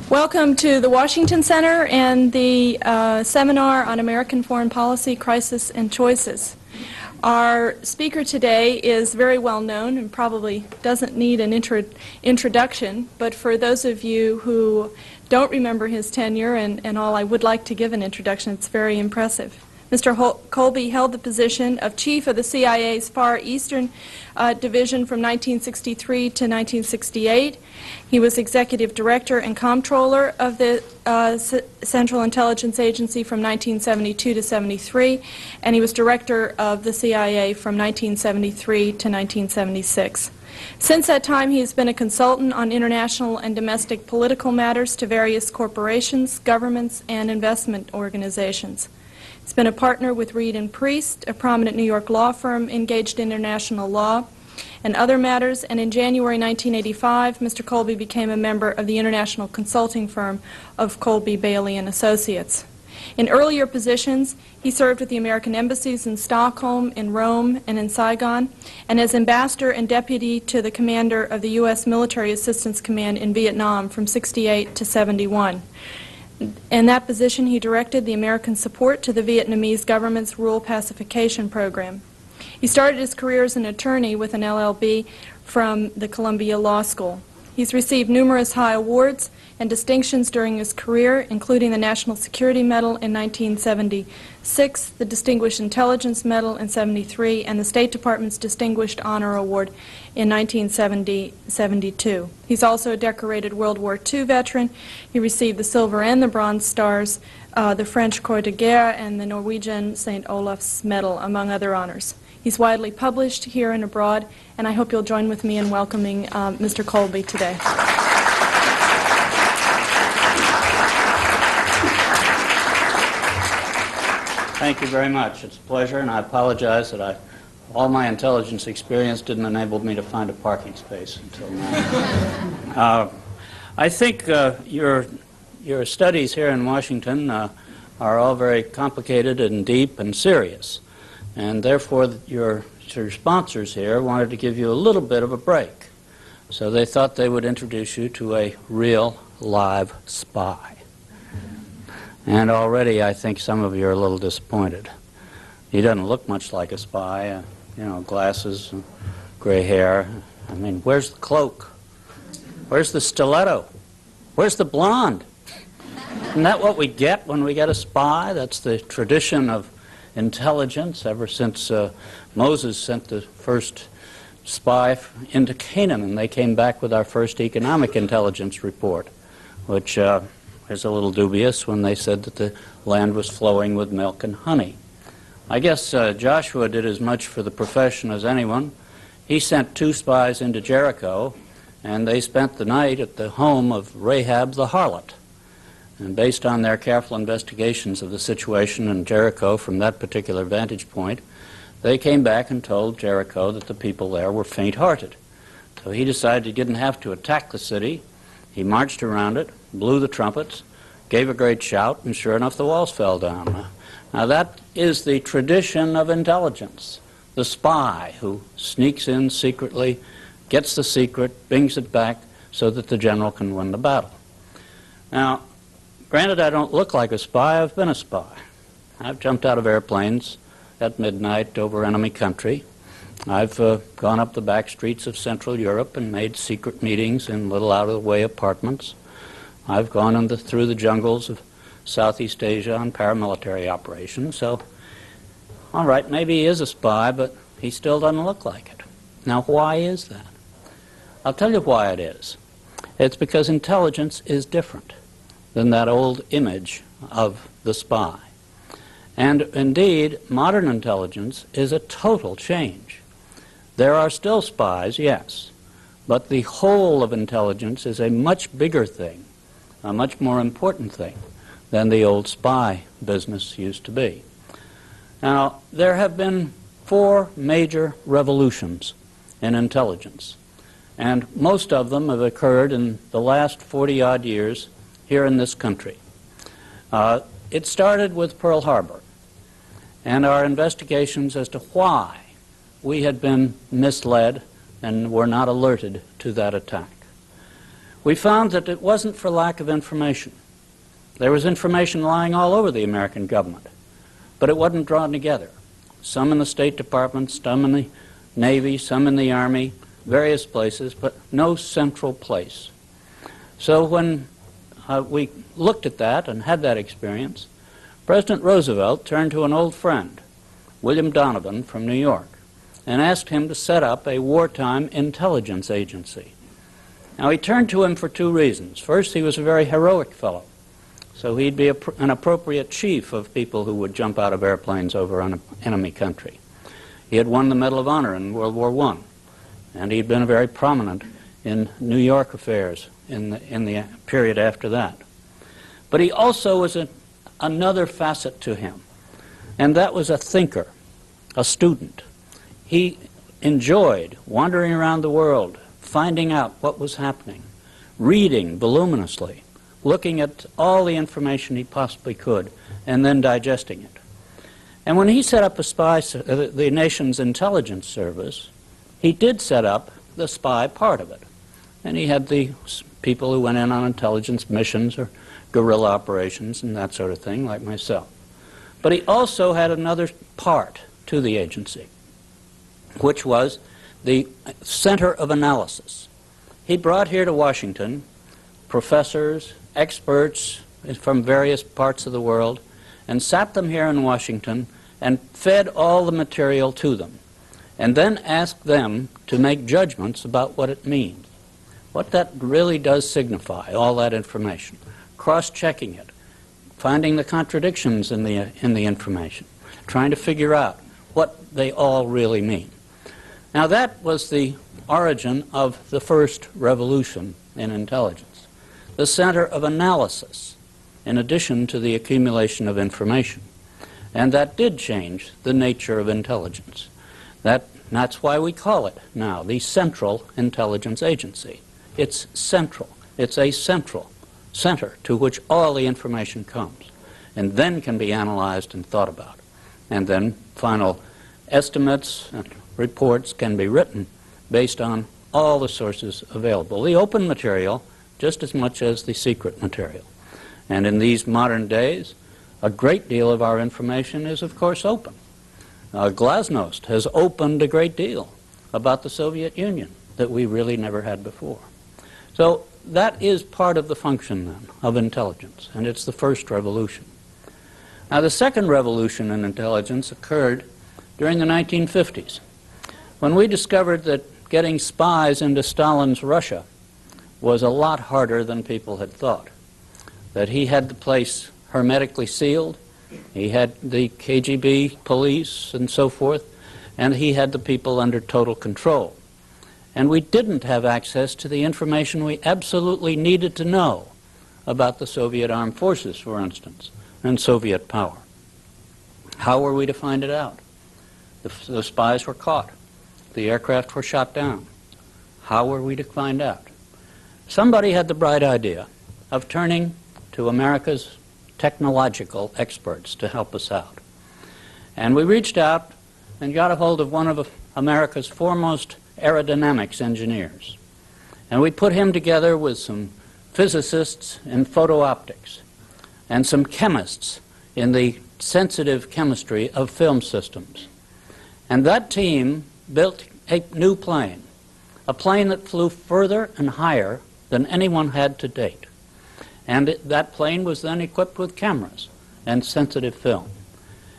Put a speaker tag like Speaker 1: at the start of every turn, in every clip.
Speaker 1: Welcome to the Washington Center and the seminar on American Foreign Policy, Crisis and Choices. Our speaker today is very well known and probably doesn't need an introduction, but for those of you who don't remember his tenure and all, I would like to give an introduction. It's very impressive. Mr. Colby held the position of Chief of the CIA's Far Eastern Division from 1963 to 1968. He was Executive Director and Comptroller of the Central Intelligence Agency from 1972 to 73, and he was Director of the CIA from 1973 to 1976. Since that time, he has been a consultant on international and domestic political matters to various corporations, governments, and investment organizations. He's been a partner with Reed & Priest, a prominent New York law firm engaged in international law and other matters, and in January 1985, Mr. Colby became a member of the international consulting firm of Colby, Bailey & Associates. In earlier positions, he served with the American embassies in Stockholm, in Rome, and in Saigon, and as ambassador and deputy to the commander of the U.S. Military Assistance Command in Vietnam from 68 to 71. In that position, he directed the American support to the Vietnamese government's rural pacification program. He started his career as an attorney with an LLB from the Columbia Law School. He's received numerous high awards and distinctions during his career, including the National Security Medal in 1976, the Distinguished Intelligence Medal in 73, and the State Department's Distinguished Honor Award in 1972. He's also a decorated World War II veteran. He received the Silver and the Bronze Stars, the French Croix de Guerre, and the Norwegian St. Olaf's Medal, among other honors. He's widely published here and abroad, and I hope you'll join with me in welcoming Mr. Colby today.
Speaker 2: Thank you very much. It's a pleasure, and I apologize that all my intelligence experience didn't enable me to find a parking space until now. I think your studies here in Washington are all very complicated and deep and serious, and therefore your sponsors here wanted to give you a little bit of a break. So they thought they would introduce you to a real live spy. And already I think some of you are a little disappointed. He doesn't look much like a spy, glasses, gray hair. I mean, where's the cloak? Where's the stiletto? Where's the blonde? Isn't that what we get when we get a spy? That's the tradition of intelligence ever since Moses sent the first spy into Canaan, and they came back with our first economic intelligence report, which is a little dubious when they said that the land was flowing with milk and honey. I guess Joshua did as much for the profession as anyone. He sent 2 spies into Jericho, and they spent the night at the home of Rahab the harlot. And based on their careful investigations of the situation in Jericho from that particular vantage point, they came back and told Jericho that the people there were faint-hearted. So he decided he didn't have to attack the city. He marched around it, blew the trumpets, gave a great shout, and sure enough, the walls fell down. Now that is the tradition of intelligence. The spy who sneaks in secretly, gets the secret, brings it back so that the general can win the battle. Now, granted, I don't look like a spy. I've been a spy. I've jumped out of airplanes at midnight over enemy country. I've gone up the back streets of Central Europe and made secret meetings in little out-of-the-way apartments. I've gone through the jungles of Southeast Asia on paramilitary operations. So, all right, maybe he is a spy, but he still doesn't look like it. Now, why is that? I'll tell you why it is. It's because intelligence is different than that old image of the spy. And indeed, modern intelligence is a total change. There are still spies, yes, but the whole of intelligence is a much bigger thing, a much more important thing than the old spy business used to be. Now, there have been 4 major revolutions in intelligence, and most of them have occurred in the last 40-odd years here in this country. It started with Pearl Harbor and our investigations as to why we had been misled and were not alerted to that attack. we found that it wasn't for lack of information. There was information lying all over the American government, but it wasn't drawn together. Some in the State Department, some in the Navy, some in the Army, various places, but no central place. So when we looked at that and had that experience, President Roosevelt turned to an old friend, William Donovan from New York, and asked him to set up a wartime intelligence agency. Now, he turned to him for two reasons. First, he was a very heroic fellow, so he'd be an appropriate chief of people who would jump out of airplanes over an enemy country. He had won the Medal of Honor in World War I, and he'd been very prominent in New York affairs in the period after that. But he also was another facet to him, and that was a thinker, a student. He enjoyed wandering around the world, finding out what was happening, reading voluminously, looking at all the information he possibly could, and then digesting it. And when he set up the nation's intelligence service, he did set up the spy part of it. And he had the people who went in on intelligence missions or guerrilla operations and that sort of thing, like myself. But he also had another part to the agency, which was the Center of Analysis. He brought here to Washington professors, experts from various parts of the world, and sat them here in Washington and fed all the material to them, and then asked them to make judgments about what it means, what that really does signify, all that information, cross-checking it, finding the contradictions in the information, trying to figure out what they all really mean. Now, that was the origin of the first revolution in intelligence, the center of analysis, in addition to the accumulation of information. And that did change the nature of intelligence. That's why we call it now the Central Intelligence Agency. It's central. It's a central center to which all the information comes, and then can be analyzed and thought about. And then final estimates and reports can be written based on all the sources available, the open material just as much as the secret material. And in these modern days, a great deal of our information is, of course, open. Glasnost has opened a great deal about the Soviet Union that we really never had before. So that is part of the function, then, of intelligence, and it's the first revolution. Now, the second revolution in intelligence occurred during the 1950s, when we discovered that getting spies into Stalin's Russia was a lot harder than people had thought, that he had the place hermetically sealed, he had the KGB police and so forth, and he had the people under total control. And we didn't have access to the information we absolutely needed to know about the Soviet armed forces, for instance, and Soviet power. How were we to find it out? The spies were caught. The aircraft were shot down. How were we to find out? Somebody had the bright idea of turning to America's technological experts to help us out. And we reached out and got a hold of one of America's foremost aerodynamics engineers. And we put him together with some physicists in photo optics and some chemists in the sensitive chemistry of film systems. And that team built a new plane, a plane that flew further and higher than anyone had to date. And that plane was then equipped with cameras and sensitive film.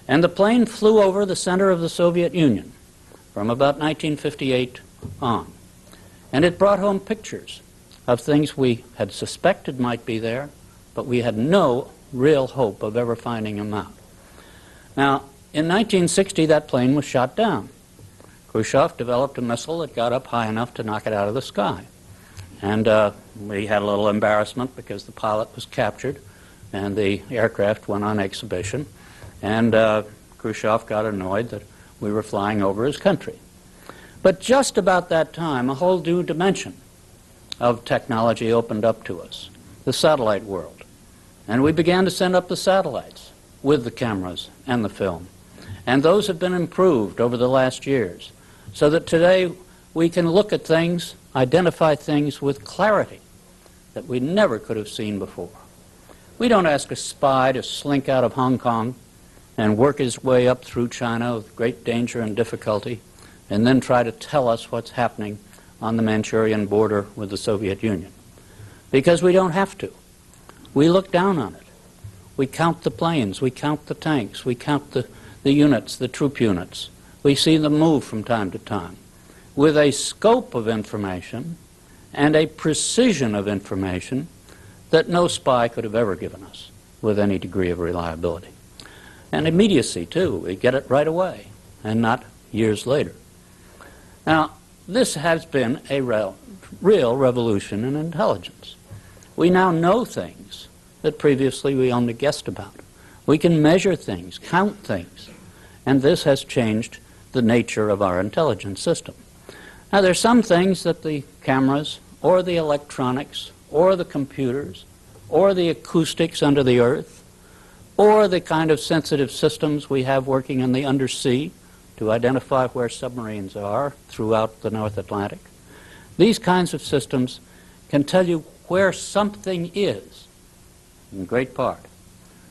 Speaker 2: And the plane flew over the center of the Soviet Union from about 1958 on. And it brought home pictures of things we had suspected might be there, but we had no real hope of ever finding them out. Now, in 1960, that plane was shot down. Khrushchev developed a missile that got up high enough to knock it out of the sky. And we had a little embarrassment because the pilot was captured and the aircraft went on exhibition. And Khrushchev got annoyed that we were flying over his country. But just about that time, a whole new dimension of technology opened up to us, the satellite world. And we began to send up the satellites with the cameras and the film. And those have been improved over the last years, so that today we can look at things, identify things with clarity that we never could have seen before. We don't ask a spy to slink out of Hong Kong and work his way up through China with great danger and difficulty, and then try to tell us what's happening on the Manchurian border with the Soviet Union. Because we don't have to. We look down on it. We count the planes, we count the tanks, we count the units, the troop units. We see them move from time to time with a scope of information and a precision of information that no spy could have ever given us with any degree of reliability. And immediacy, too. We get it right away and not years later. Now, this has been a real revolution in intelligence. We now know things that previously we only guessed about. We can measure things, count things, and this has changed the nature of our intelligence system. Now, there's some things that the cameras or the electronics or the computers or the acoustics under the earth or the kind of sensitive systems we have working in the undersea to identify where submarines are throughout the North Atlantic. These kinds of systems can tell you where something is, in great part.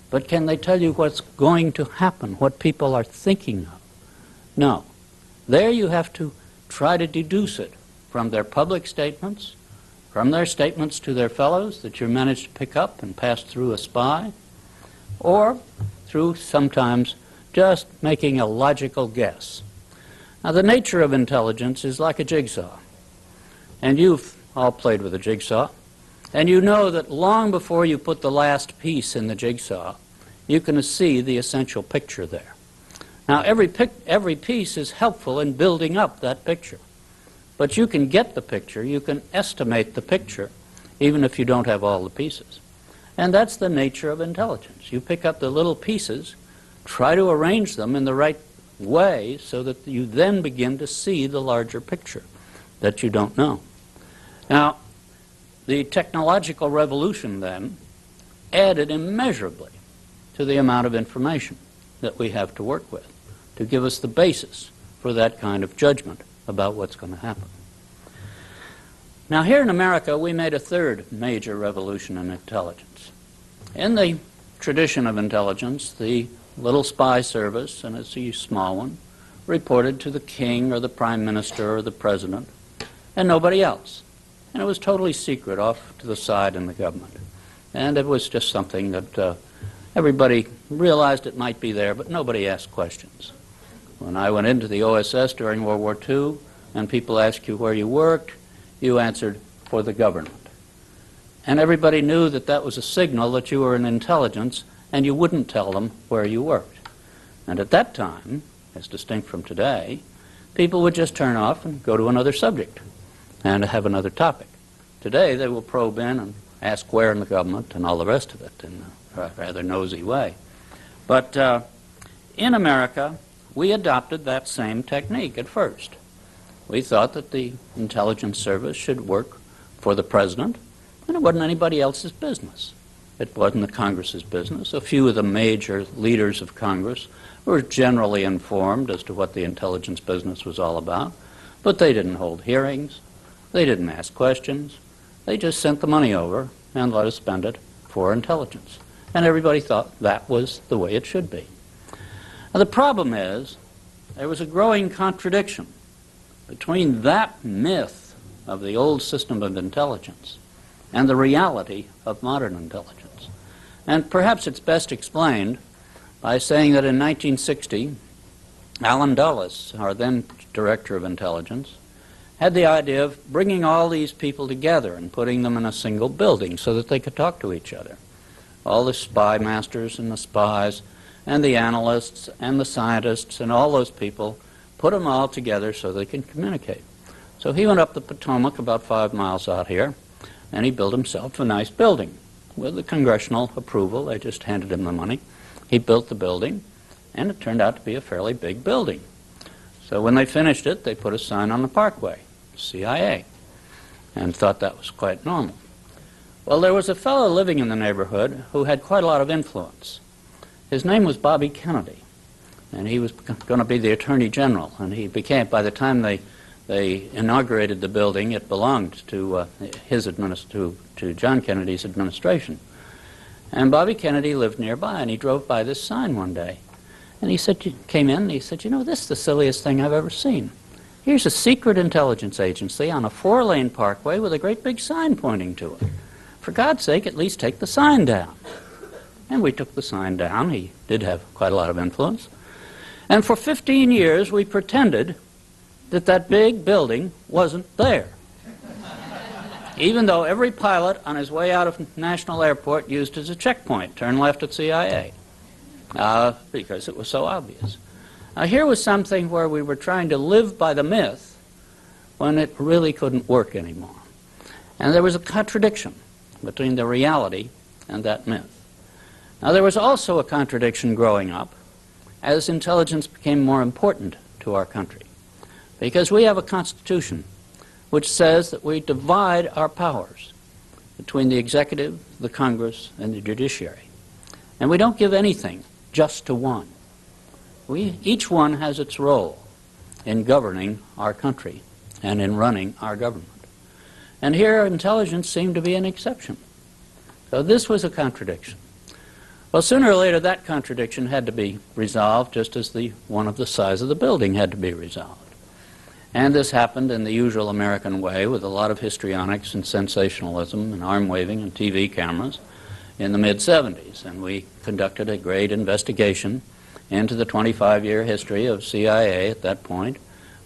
Speaker 2: But can they tell you what's going to happen, what people are thinking of? No. There you have to try to deduce it from their public statements, from their statements to their fellows that you managed to pick up and pass through a spy, or through sometimes just making a logical guess. Now, the nature of intelligence is like a jigsaw. And you've all played with a jigsaw. And you know that long before you put the last piece in the jigsaw, you can see the essential picture there. Now, every piece is helpful in building up that picture. But you can get the picture, you can estimate the picture, even if you don't have all the pieces. And that's the nature of intelligence. You pick up the little pieces, try to arrange them in the right way so that you then begin to see the larger picture that you don't know. Now, the technological revolution then added immeasurably to the amount of information that we have to work with to give us the basis for that kind of judgment about what's going to happen. Now, here in America, we made a third major revolution in intelligence. In the tradition of intelligence, the little spy service, and it's a small one, reported to the king or the prime minister or the president, and nobody else. And it was totally secret, off to the side in the government. And it was just something that everybody realized it might be there, but nobody asked questions. When I went into the OSS during World War II, and people asked you where you worked, you answered, for the government. And everybody knew that that was a signal that you were in intelligence, and you wouldn't tell them where you worked. And at that time, as distinct from today, people would just turn off and go to another subject and have another topic. Today, they will probe in and ask where in the government and all the rest of it in a rather nosy way. But in America, we adopted that same technique at first. We thought that the intelligence service should work for the president, and it wasn't anybody else's business. It wasn't the Congress's business. A few of the major leaders of Congress were generally informed as to what the intelligence business was all about, but they didn't hold hearings. They didn't ask questions. They just sent the money over and let us spend it for intelligence. And everybody thought that was the way it should be. Now, the problem is there was a growing contradiction between that myth of the old system of intelligence and the reality of modern intelligence. And perhaps it's best explained by saying that in 1960, Allen Dulles, our then director of intelligence, had the idea of bringing all these people together and putting them in a single building so that they could talk to each other. All the spy masters and the spies and the analysts and the scientists and all those people, put them all together so they can communicate. So he went up the Potomac about 5 miles out here, and he built himself a nice building with the congressional approval. They just handed him the money. He built the building, and it turned out to be a fairly big building. So when they finished it, they put a sign on the parkway, CIA, and thought that was quite normal. Well, there was a fellow living in the neighborhood who had quite a lot of influence. His name was Bobby Kennedy, and he was going to be the Attorney General, and he became, by the time they they inaugurated the building. It belonged to to John Kennedy's administration. And Bobby Kennedy lived nearby, and he drove by this sign one day. And he said, came in, and he said, you know, this is the silliest thing I've ever seen. Here's a secret intelligence agency on a 4-lane parkway with a great big sign pointing to it. For God's sake, at least take the sign down. And we took the sign down. He did have quite a lot of influence. And for 15 years, we pretended that that big building wasn't there. Even though every pilot on his way out of National Airport used it as a checkpoint, turn left at CIA, because it was so obvious. Here was something where we were trying to live by the myth when it really couldn't work anymore. And there was a contradiction between the reality and that myth. Now, there was also a contradiction growing up as intelligence became more important to our country, because we have a Constitution which says that we divide our powers between the executive, the Congress, and the judiciary. And we don't give anything just to one. Each one has its role in governing our country and in running our government. And here, intelligence seemed to be an exception. So this was a contradiction. Well, sooner or later, that contradiction had to be resolved, just as the one of the size of the building had to be resolved. And this happened in the usual American way, with a lot of histrionics and sensationalism and arm-waving and TV cameras in the mid-'70s. And we conducted a great investigation into the 25-year history of CIA at that point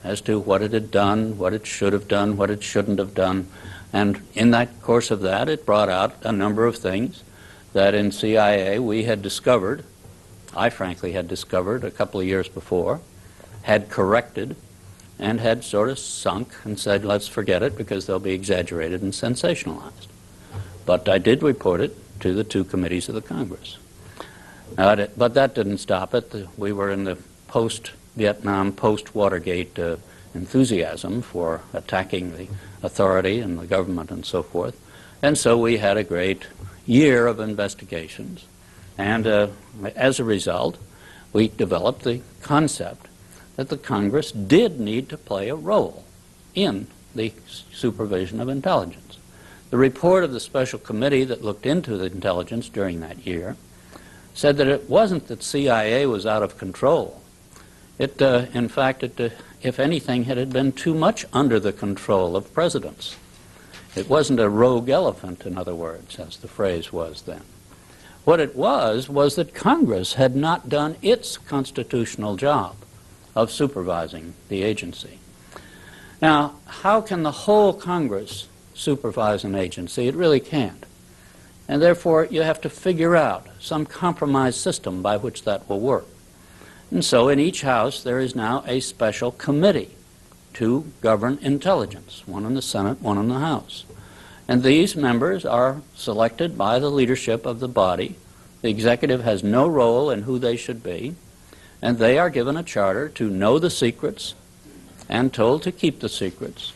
Speaker 2: as to what it had done, what it should have done, what it shouldn't have done. And in that course of that, it brought out a number of things that in CIA we had discovered, I frankly had discovered a couple of years before, had corrected, and had sort of sunk and said, let's forget it because they'll be exaggerated and sensationalized. But I did report it to the 2 committees of the Congress. But that didn't stop it. We were in the post-Vietnam, post-Watergate enthusiasm for attacking the authority and the government and so forth. And so we had a great year of investigations. And as a result, we developed the concept that the Congress did need to play a role in the supervision of intelligence. The report of the special committee that looked into the intelligence during that year said that it wasn't that CIA was out of control. In fact, if anything, it had been too much under the control of presidents. It wasn't a rogue elephant, in other words, as the phrase was then. What it was that Congress had not done its constitutional job of supervising the agency. Now, how can the whole Congress supervise an agency? It really can't. And therefore, you have to figure out some compromise system by which that will work. And so in each House, there is now a special committee to govern intelligence, one in the Senate, one in the House. And these members are selected by the leadership of the body. The executive has no role in who they should be, and they are given a charter to know the secrets and told to keep the secrets.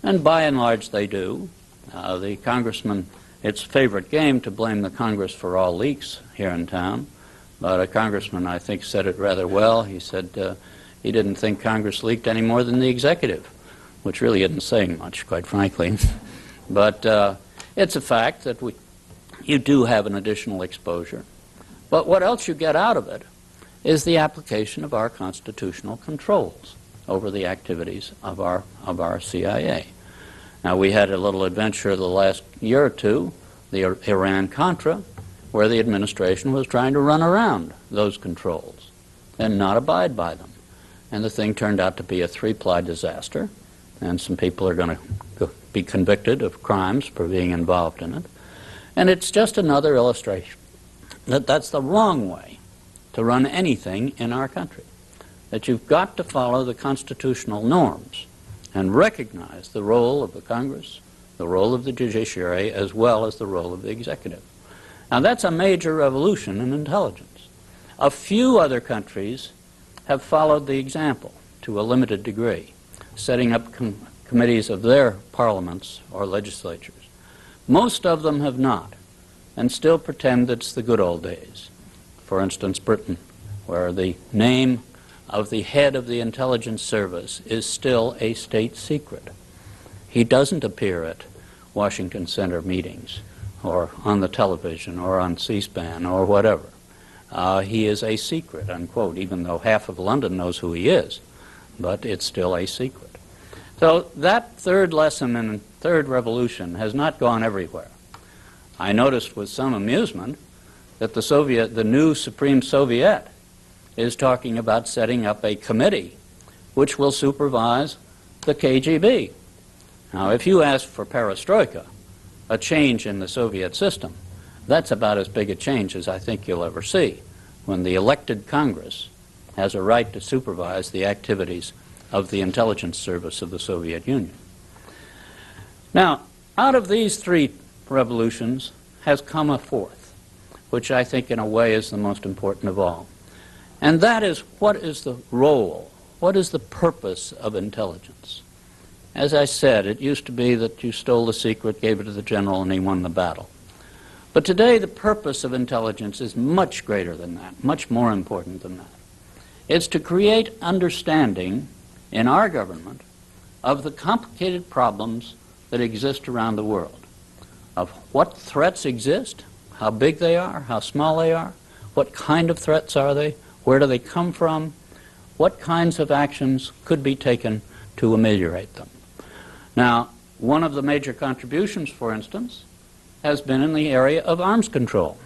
Speaker 2: And by and large, they do. The congressman, it's a favorite game to blame the Congress for all leaks here in town, but a congressman, I think, said it rather well. He said he didn't think Congress leaked any more than the executive, which really isn't saying much, quite frankly. But it's a fact that you do have an additional exposure. But what else you get out of it is the application of our constitutional controls over the activities of our CIA. Now, we had a little adventure the last year or two, the Iran-Contra, where the administration was trying to run around those controls and not abide by them. And the thing turned out to be a 3-ply disaster, and some people are going to be convicted of crimes for being involved in it. And it's just another illustration that that's the wrong way to run anything in our country, that you've got to follow the constitutional norms and recognize the role of the Congress, the role of the judiciary, as well as the role of the executive. Now, that's a major revolution in intelligence. A few other countries have followed the example to a limited degree, setting up committees of their parliaments or legislatures. Most of them have not, and still pretend it's the good old days. For instance, Britain, where the name of the head of the intelligence service is still a state secret. He doesn't appear at Washington Center meetings or on the television or on C-SPAN or whatever. He is a secret, unquote, even though half of London knows who he is, but it's still a secret. So that third lesson and third revolution has not gone everywhere. I noticed with some amusement that the new Supreme Soviet is talking about setting up a committee which will supervise the KGB. Now, if you ask for perestroika, a change in the Soviet system, that's about as big a change as I think you'll ever see, when the elected Congress has a right to supervise the activities of the intelligence service of the Soviet Union. Now, out of these three revolutions has come a fourth, which I think in a way is the most important of all. And that is, what is the role, what is the purpose of intelligence? As I said, it used to be that you stole the secret, gave it to the general, and he won the battle. But today the purpose of intelligence is much greater than that, much more important than that. It's to create understanding in our government of the complicated problems that exist around the world, of what threats exist, how big they are, how small they are, what kind of threats are they, where do they come from, what kinds of actions could be taken to ameliorate them. Now, one of the major contributions, for instance, has been in the area of arms control,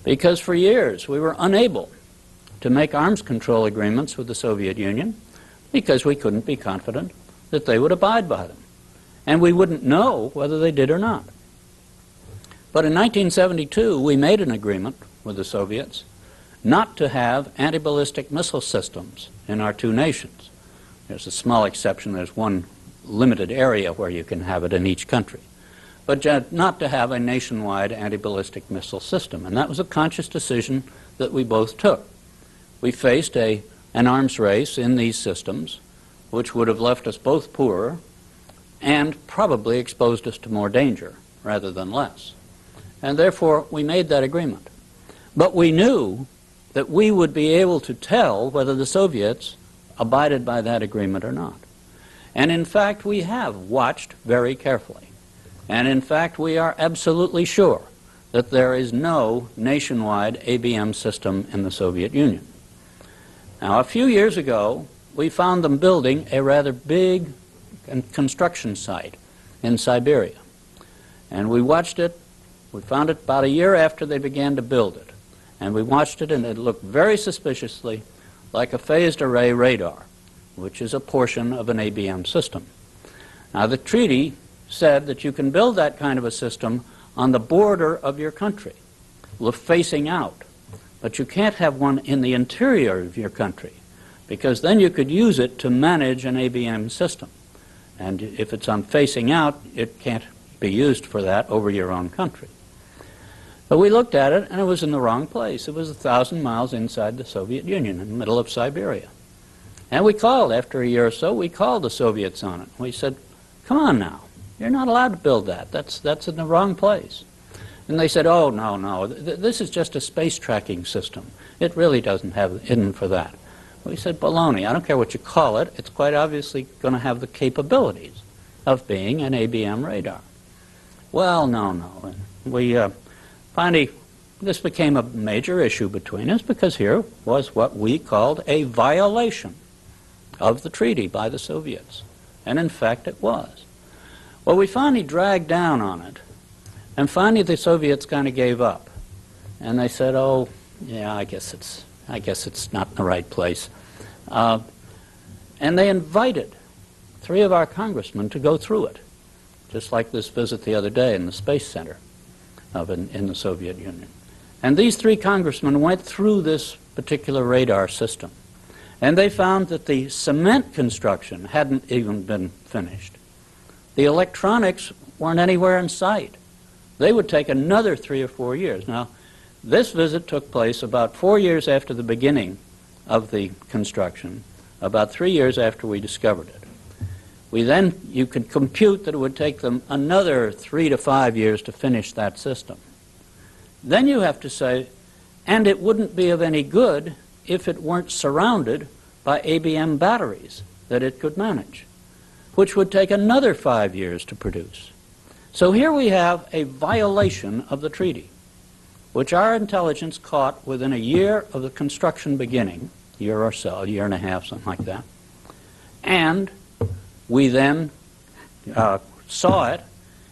Speaker 2: because for years we were unable to make arms control agreements with the Soviet Union because we couldn't be confident that they would abide by them, and we wouldn't know whether they did or not. But in 1972 we made an agreement with the Soviets not to have anti-ballistic missile systems in our two nations. There's a small exception. There's one limited area where you can have it in each country, but not to have a nationwide anti-ballistic missile system. And that was a conscious decision that we both took. We faced an arms race in these systems which would have left us both poorer and probably exposed us to more danger rather than less. And therefore we made that agreement. But we knew that we would be able to tell whether the Soviets abided by that agreement or not. And in fact, we have watched very carefully. And in fact, we are absolutely sure that there is no nationwide ABM system in the Soviet Union. Now, a few years ago, we found them building a rather big construction site in Siberia. And we watched it. We found it about a year after they began to build it. And we watched it, and it looked very suspiciously like a phased array radar, which is a portion of an ABM system. Now, the treaty said that you can build that kind of a system on the border of your country, facing out. But you can't have one in the interior of your country, because then you could use it to manage an ABM system. And if it's on facing out, it can't be used for that over your own country. But we looked at it, and it was in the wrong place. It was 1,000 miles inside the Soviet Union, in the middle of Siberia. And we called, after a year or so, we called the Soviets on it. We said, come on now, you're not allowed to build that. That's in the wrong place. And they said, oh, no, this is just a space tracking system. It really doesn't have in for that. We said, baloney, I don't care what you call it. It's quite obviously going to have the capabilities of being an ABM radar. Well, no. And we finally, this became a major issue between us, because here was what we called a violation of the treaty by the Soviets. And in fact, it was. Well, we finally dragged down on it, and finally the Soviets kind of gave up. And they said, oh, yeah, I guess it's not in the right place. And they invited 3 of our congressmen to go through it, just like this visit the other day in the Space Center in the Soviet Union. And these 3 congressmen went through this particular radar system. And they found that the cement construction hadn't even been finished. The electronics weren't anywhere in sight. They would take another 3 or 4 years. Now, this visit took place about 4 years after the beginning of the construction, about 3 years after we discovered it. You could compute that it would take them another 3 to 5 years to finish that system. Then you have to say, and it wouldn't be of any good if it weren't surrounded by ABM batteries that it could manage, which would take another 5 years to produce. So here we have a violation of the treaty, which our intelligence caught within a year of the construction beginning, year or so, a year and a half, something like that. And we then saw it.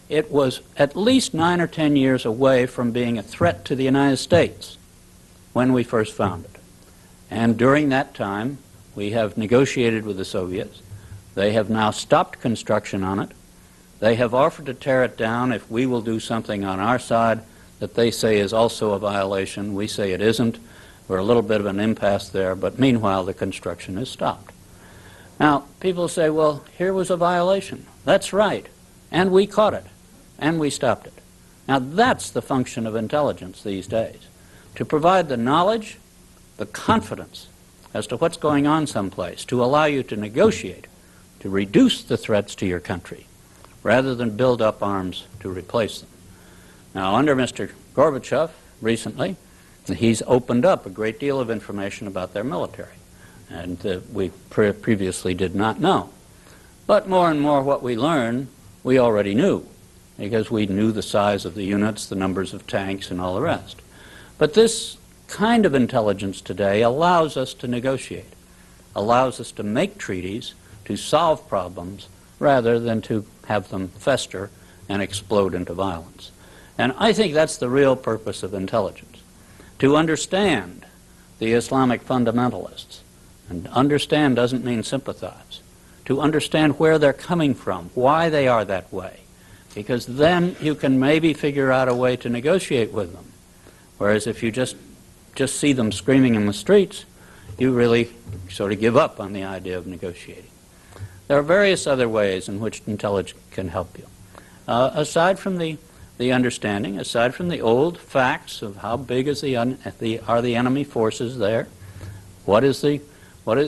Speaker 2: It was at least 9 or 10 years away from being a threat to the United States when we first found it. And during that time, we have negotiated with the Soviets. They have now stopped construction on it. They have offered to tear it down if we will do something on our side that they say is also a violation. We say it isn't. We're a little bit of an impasse there, but meanwhile the construction is stopped. Now, people say, well, here was a violation. That's right. And we caught it. And we stopped it. Now, that's the function of intelligence these days, to provide the knowledge, the confidence as to what's going on someplace, to allow you to negotiate, to reduce the threats to your country, rather than build up arms to replace them. Now, under Mr. Gorbachev, recently, he's opened up a great deal of information about their military, and we previously did not know. But more and more what we learn, we already knew, because we knew the size of the units, the numbers of tanks, and all the rest. But this kind of intelligence today allows us to negotiate, allows us to make treaties, to solve problems, rather than to have them fester and explode into violence. And I think that's the real purpose of intelligence, to understand the Islamic fundamentalists. And understand doesn't mean sympathize. To understand where they're coming from, why they are that way, because then you can maybe figure out a way to negotiate with them. Whereas if you just see them screaming in the streets, you really sort of give up on the idea of negotiating. There are various other ways in which intelligence can help you. Aside from the understanding, aside from the old facts of how big are the enemy forces there, what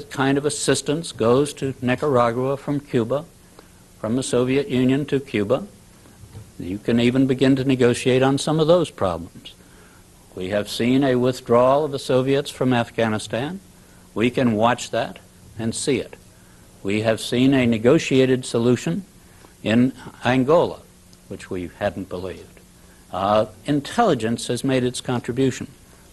Speaker 2: kind of assistance goes to Nicaragua from Cuba, from the Soviet Union to Cuba, you can even begin to negotiate on some of those problems. We have seen a withdrawal of the Soviets from Afghanistan. We can watch that and see it. We have seen a negotiated solution in Angola, which we hadn't believed. Intelligence has made its contribution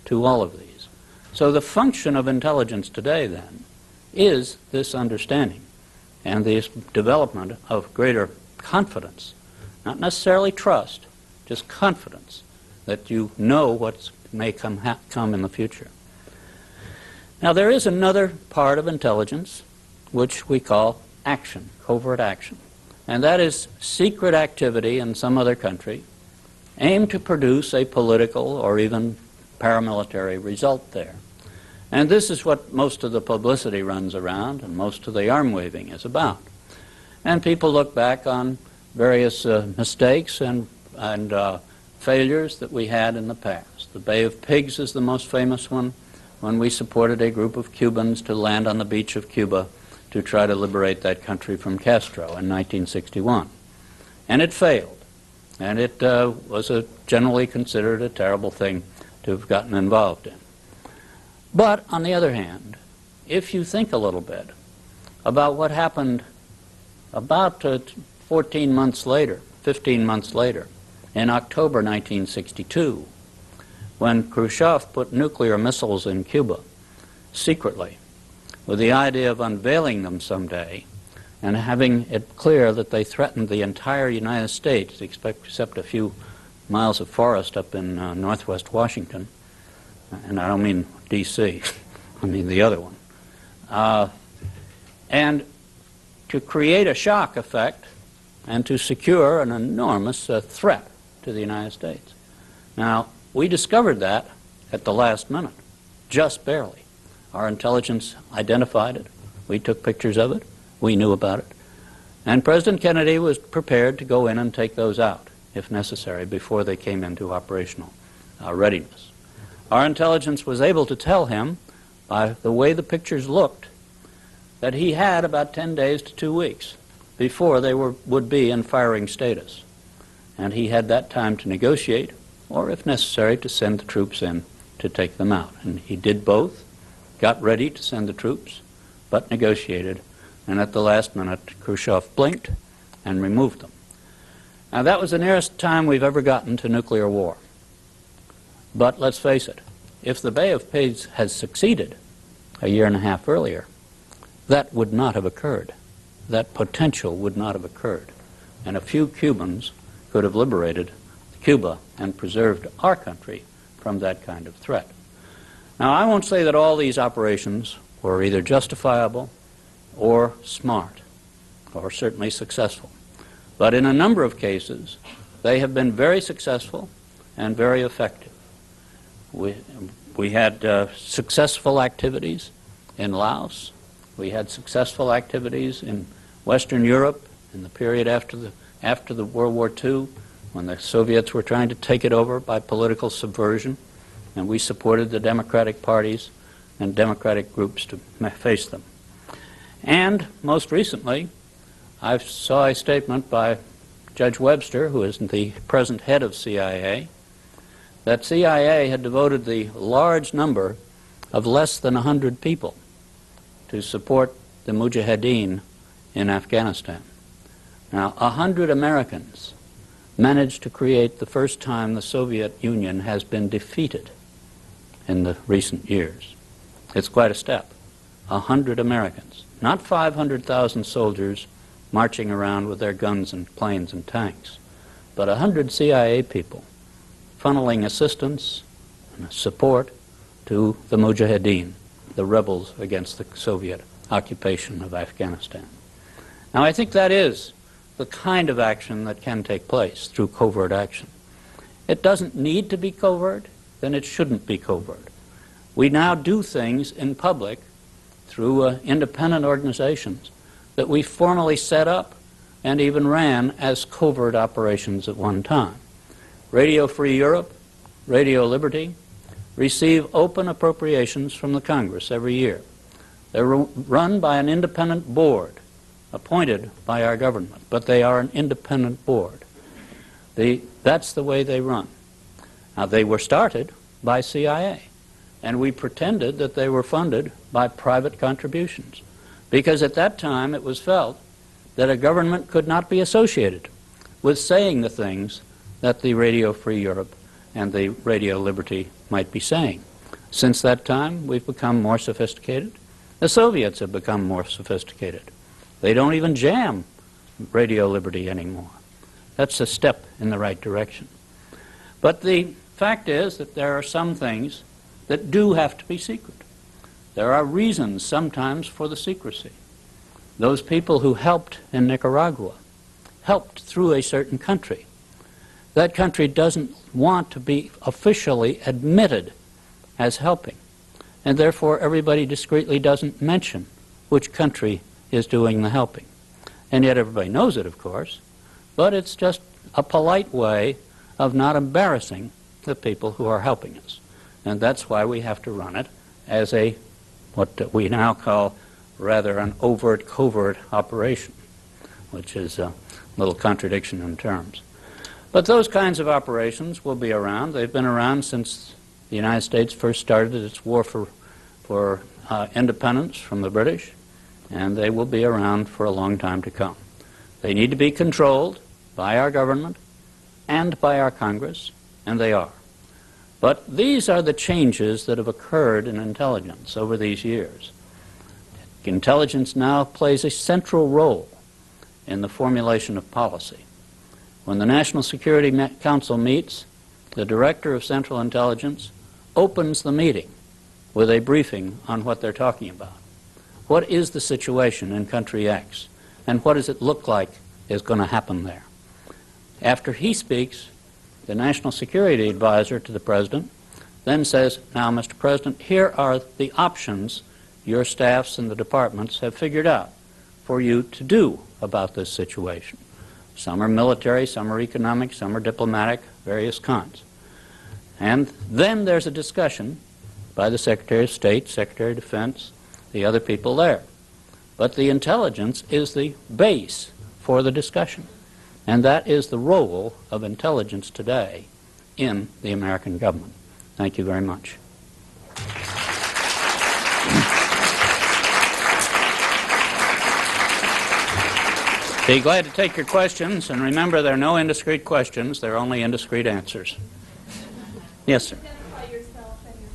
Speaker 2: to all of these. So the function of intelligence today, then, is this understanding and this development of greater confidence, not necessarily trust, just confidence that you know what may come in the future. Now, there is another part of intelligence which we call action, covert action, and that is secret activity in some other country aimed to produce a political or even paramilitary result there. And this is what most of the publicity runs around and most of the arm waving is about. And people look back on various mistakes and failures that we had in the past. The Bay of Pigs is the most famous one, when we supported a group of Cubans to land on the beach of Cuba to try to liberate that country from Castro in 1961. And it failed. And it was generally considered a terrible thing to have gotten involved in. But, on the other hand, if you think a little bit about what happened about 15 months later, in October 1962, when Khrushchev put nuclear missiles in Cuba secretly, with the idea of unveiling them someday and having it clear that they threatened the entire United States, except a few miles of forest up in northwest Washington. And I don't mean D.C., I mean the other one. And to create a shock effect and to secure an enormous threat to the United States. Now, we discovered that at the last minute, just barely. Our intelligence identified it. We took pictures of it. We knew about it. And President Kennedy was prepared to go in and take those out, if necessary, before they came into operational readiness. Our intelligence was able to tell him, by the way the pictures looked, that he had about 10 days to 2 weeks before they would be in firing status. And he had that time to negotiate, or if necessary, to send the troops in to take them out. And he did both, got ready to send the troops, but negotiated, and at the last minute Khrushchev blinked and removed them. Now that was the nearest time we've ever gotten to nuclear war. But let's face it, if the Bay of Pigs had succeeded a year and a half earlier, that would not have occurred. That potential would not have occurred. And a few Cubans could have liberated Cuba and preserved our country from that kind of threat. Now, I won't say that all these operations were either justifiable or smart, or certainly successful. But in a number of cases, they have been very successful and very effective. We had successful activities in Laos. We had successful activities in Western Europe in the period after the World War II, when the Soviets were trying to take it over by political subversion, and we supported the democratic parties and democratic groups to face them. And most recently, I saw a statement by Judge Webster, who is the present head of CIA, that CIA had devoted the large number of less than 100 people to support the Mujahideen in Afghanistan. Now, 100 Americans managed to create the first time the Soviet Union has been defeated in the recent years. It's quite a step. 100 Americans, not 500,000 soldiers marching around with their guns and planes and tanks, but 100 CIA people funneling assistance and support to the Mujahideen, the rebels against the Soviet occupation of Afghanistan. Now, I think that is the kind of action that can take place through covert action. It doesn't need to be covert, then it shouldn't be covert. We now do things in public through independent organizations that we formally set up and even ran as covert operations at one time. Radio Free Europe, Radio Liberty receive open appropriations from the Congress every year. They're run by an independent board appointed by our government, but they are an independent board. That's the way they run. Now, they were started by CIA, and we pretended that they were funded by private contributions, because at that time it was felt that a government could not be associated with saying the things that the Radio Free Europe and the Radio Liberty might be saying. Since that time, we've become more sophisticated. The Soviets have become more sophisticated. They don't even jam Radio Liberty anymore. That's a step in the right direction. But the fact is that there are some things that do have to be secret. There are reasons sometimes for the secrecy. Those people who helped in Nicaragua helped through a certain country. That country doesn't want to be officially admitted as helping, and therefore everybody discreetly doesn't mention which country is doing the helping. And yet everybody knows it, of course, but it's just a polite way of not embarrassing the people who are helping us. And that's why we have to run it as what we now call rather an overt covert operation, which is a little contradiction in terms. But those kinds of operations will be around. They've been around since the United States first started its war for independence from the British, and they will be around for a long time to come. They need to be controlled by our government and by our Congress, and they are. But these are the changes that have occurred in intelligence over these years. Intelligence now plays a central role in the formulation of policy. When the National Security Council meets, the Director of Central Intelligence opens the meeting with a briefing on what they're talking about. What is the situation in country X, and what does it look like is going to happen there? After he speaks, the National Security Advisor to the President then says, "Now, Mr. President, here are the options your staffs and the departments have figured out for you to do about this situation. Some are military, some are economic, some are diplomatic, various kinds." And then there's a discussion by the Secretary of State, Secretary of Defense, the other people there. But the intelligence is the base for the discussion. And that is the role of intelligence today in the American government. Thank you very much. Be glad to take your questions, and remember, there are no indiscreet questions, there are only indiscreet answers. Yes, sir.
Speaker 1: Identify yourself and your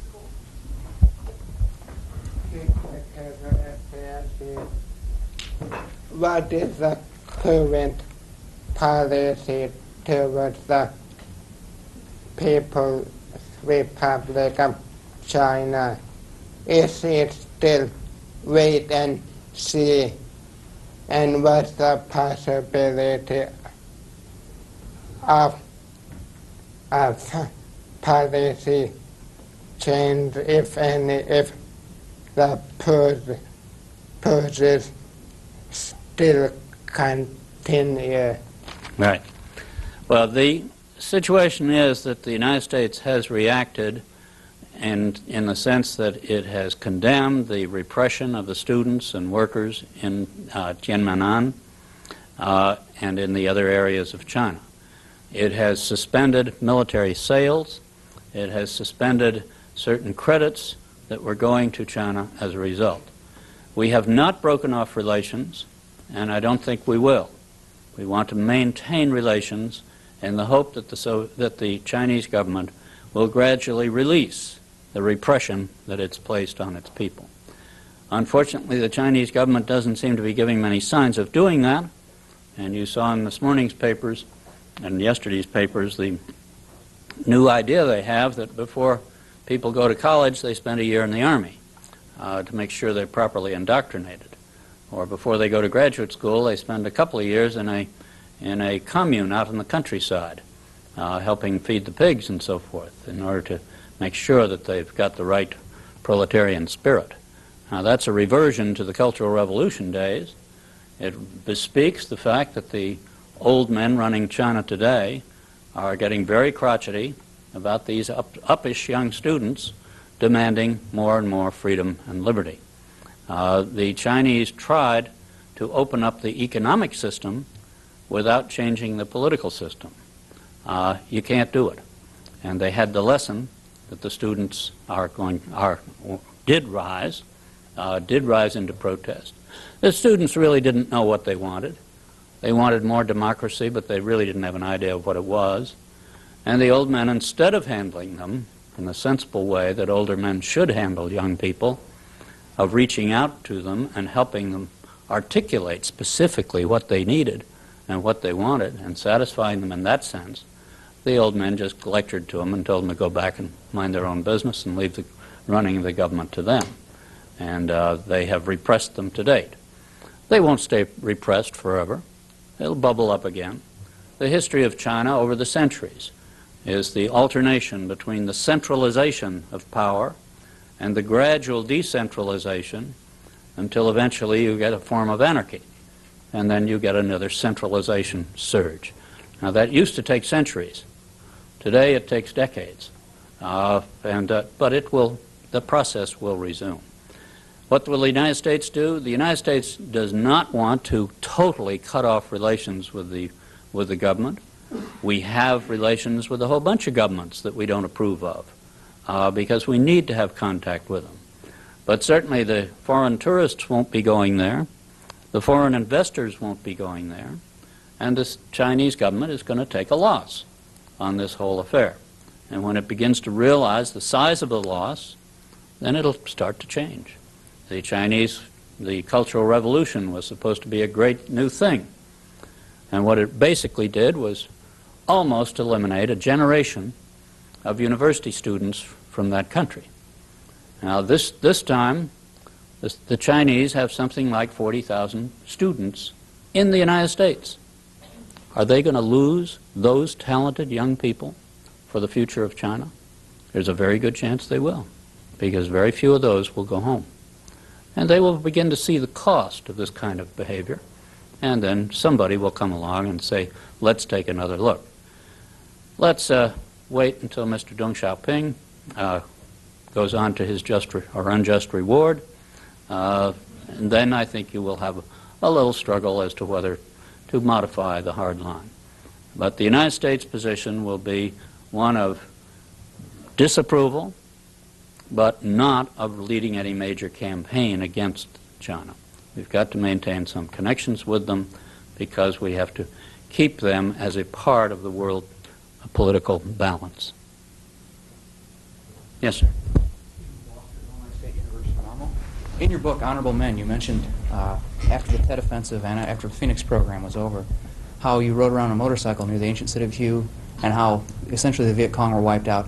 Speaker 1: school.
Speaker 3: What is the current policy towards the People's Republic of China? Is it still wait and see? And what's the possibility of policy change, if any, if the purges still continue?
Speaker 2: Right. Well, the situation is that the United States has reacted in the sense that it has condemned the repression of the students and workers in Tiananmen and in the other areas of China. It has suspended military sales. It has suspended certain credits that were going to China as a result. We have not broken off relations, and I don't think we will. We want to maintain relations in the hope that the Chinese government will gradually release the repression that it's placed on its people. Unfortunately, the Chinese government doesn't seem to be giving many signs of doing that, and you saw in this morning's papers and yesterday's papers the new idea they have that before people go to college, they spend a year in the Army to make sure they're properly indoctrinated. Or before they go to graduate school, they spend a couple of years in a commune out in the countryside, helping feed the pigs and so forth, in order to make sure that they've got the right proletarian spirit. Now, that's a reversion to the Cultural Revolution days. It bespeaks the fact that the old men running China today are getting very crotchety about these uppish young students demanding more and more freedom and liberty. The Chinese tried to open up the economic system without changing the political system. You can't do it. And they had the lesson that the students did rise into protest. The students really didn't know what they wanted. They wanted more democracy, but they really didn't have an idea of what it was. And the old men, instead of handling them in the sensible way that older men should handle young people, of reaching out to them and helping them articulate specifically what they needed and what they wanted and satisfying them in that sense, the old men just lectured to them and told them to go back and mind their own business and leave the running of the government to them. And they have repressed them to date. They won't stay repressed forever. It'll bubble up again. The history of China over the centuries is the alternation between the centralization of power and the gradual decentralization until eventually you get a form of anarchy. And then you get another centralization surge. Now, that used to take centuries. Today it takes decades. But the process will resume. What will the United States do? The United States does not want to totally cut off relations with the government. We have relations with a whole bunch of governments that we don't approve of because we need to have contact with them. But certainly the foreign tourists won't be going there. The foreign investors won't be going there. And the Chinese government is going to take a loss on this whole affair. And when it begins to realize the size of the loss, then it'll start to change. The Cultural Revolution was supposed to be a great new thing. And what it basically did was almost eliminate a generation of university students from that country. Now, this time, the Chinese have something like 40,000 students in the United States. Are they going to lose those talented young people for the future of China? There's a very good chance they will, because very few of those will go home. And they will begin to see the cost of this kind of behavior, and then somebody will come along and say, let's take another look. Let's wait until Mr. Deng Xiaoping goes on to his just or unjust reward, and then I think you will have a little struggle as to whether to modify the hard line. But the United States position will be one of disapproval, but not of leading any major campaign against China. We've got to maintain some connections with them, because we have to keep them as a part of the world political balance. Yes, sir.
Speaker 4: In your book, Honorable Men, you mentioned after the Tet Offensive and after the Phoenix program was over, how you rode around a motorcycle near the ancient city of Hue and how essentially the Viet Cong were wiped out.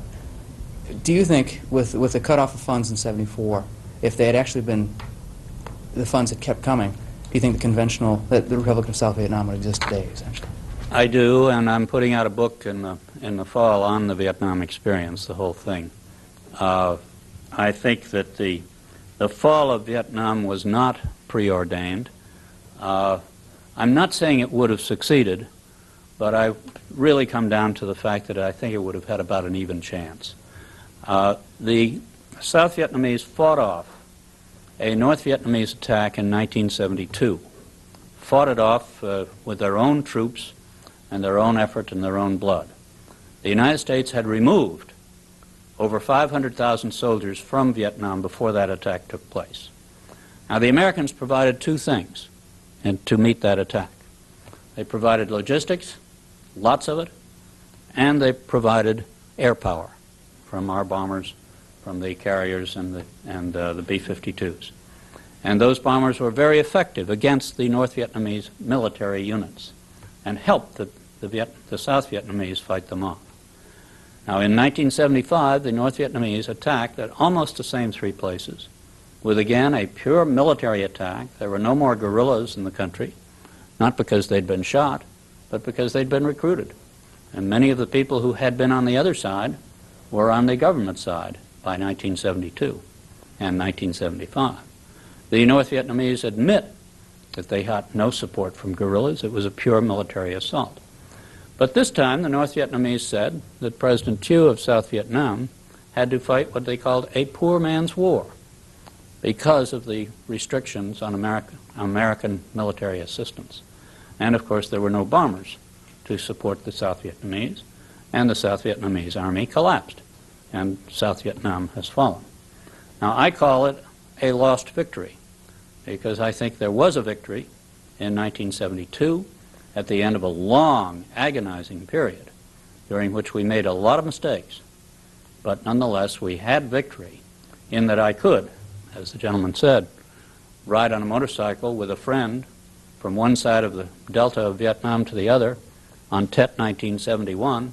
Speaker 4: Do you think, with the cutoff of funds in '74, if they had actually been, the funds had kept coming, do you think that the Republic of South Vietnam would exist today, essentially?
Speaker 2: I do, and I'm putting out a book in the fall on the Vietnam experience, the whole thing. I think that the fall of Vietnam was not preordained. I'm not saying it would have succeeded, but I really come down to the fact that I think it would have had about an even chance. The South Vietnamese fought off a North Vietnamese attack in 1972, fought it off with their own troops and their own effort and their own blood. The United States had removed over 500,000 soldiers from Vietnam before that attack took place. Now, the Americans provided two things to meet that attack. They provided logistics, lots of it, and they provided air power from our bombers, from the carriers and the B-52s. And those bombers were very effective against the North Vietnamese military units and helped the South Vietnamese fight them off. Now, in 1975, the North Vietnamese attacked at almost the same three places, with again a pure military attack. There were no more guerrillas in the country, not because they'd been shot, but because they'd been recruited. And many of the people who had been on the other side were on the government side by 1972 and 1975. The North Vietnamese admit that they had no support from guerrillas. It was a pure military assault. But this time, the North Vietnamese said that President Thieu of South Vietnam had to fight what they called a poor man's war because of the restrictions on American military assistance. And, of course, there were no bombers to support the South Vietnamese, and the South Vietnamese army collapsed, and South Vietnam has fallen. Now, I call it a lost victory because I think there was a victory in 1972 at the end of a long, agonizing period during which we made a lot of mistakes. But nonetheless, we had victory in that I could, as the gentleman said, ride on a motorcycle with a friend from one side of the delta of Vietnam to the other on Tet 1971,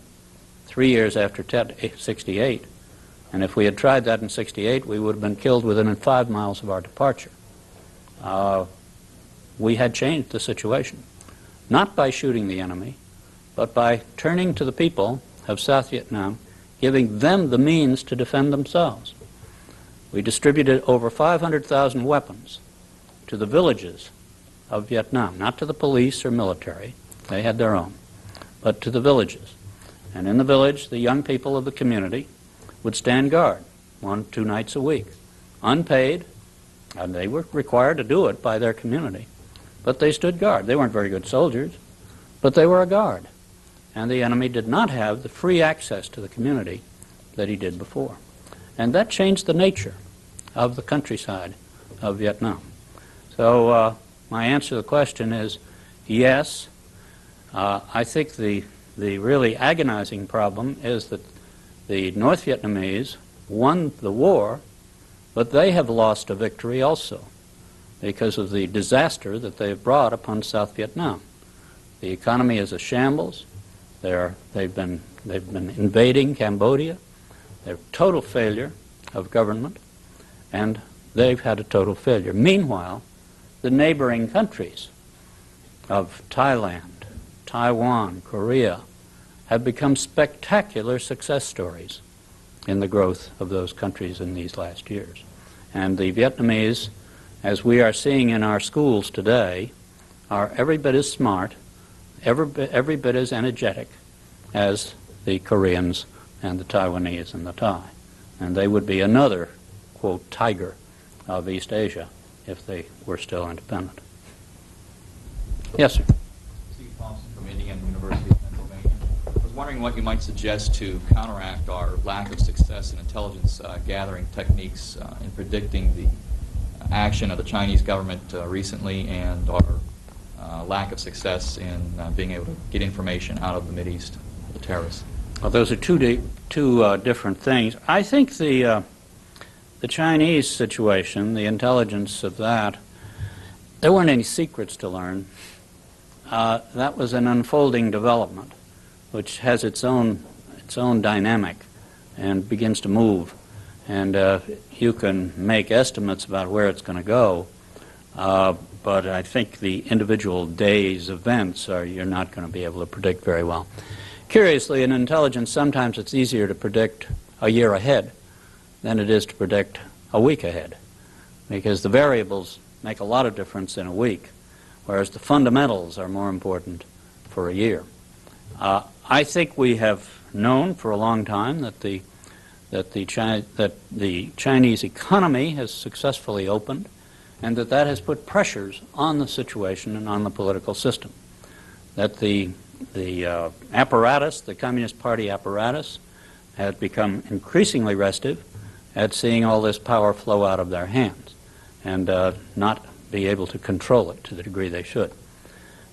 Speaker 2: 3 years after Tet 68. And if we had tried that in 68, we would have been killed within 5 miles of our departure. We had changed the situation, not by shooting the enemy, but by turning to the people of South Vietnam, giving them the means to defend themselves. We distributed over 500,000 weapons to the villages of Vietnam, not to the police or military, they had their own, but to the villages. And in the village, the young people of the community would stand guard 1-2 nights a week, unpaid, and they were required to do it by their community. But they stood guard. They weren't very good soldiers, but they were a guard. And the enemy did not have the free access to the community that he did before. And that changed the nature of the countryside of Vietnam. So my answer to the question is yes. I think the really agonizing problem is that the North Vietnamese won the war, but they have lost a victory also, because of the disaster that they've brought upon South Vietnam. The economy is a shambles. They've been invading Cambodia. They're total failure of government, and they've had a total failure. Meanwhile, the neighboring countries of Thailand, Taiwan, Korea have become spectacular success stories in the growth of those countries in these last years. And the Vietnamese, as we are seeing in our schools today, are every bit as smart, every bit as energetic as the Koreans and the Taiwanese and the Thai. And they would be another, quote, tiger of East Asia if they were still independent. Yes, sir.
Speaker 5: Steve Thompson from Indiana University of Pennsylvania. I was wondering what you might suggest to counteract our lack of success in intelligence gathering techniques in predicting the action of the Chinese government recently and our lack of success in being able to get information out of the Mideast, the terrorists?
Speaker 2: Well, those are two different things. I think the Chinese situation, the intelligence of that, there weren't any secrets to learn. That was an unfolding development, which has its own dynamic and begins to move. And you can make estimates about where it's going to go, but I think the individual day's events you're not going to be able to predict very well. Curiously, in intelligence, sometimes it's easier to predict a year ahead than it is to predict a week ahead, because the variables make a lot of difference in a week, whereas the fundamentals are more important for a year. I think we have known for a long time that the Chinese economy has successfully opened, and that has put pressures on the situation and on the political system. That the apparatus, the Communist Party apparatus, has become increasingly restive at seeing all this power flow out of their hands and not be able to control it to the degree they should.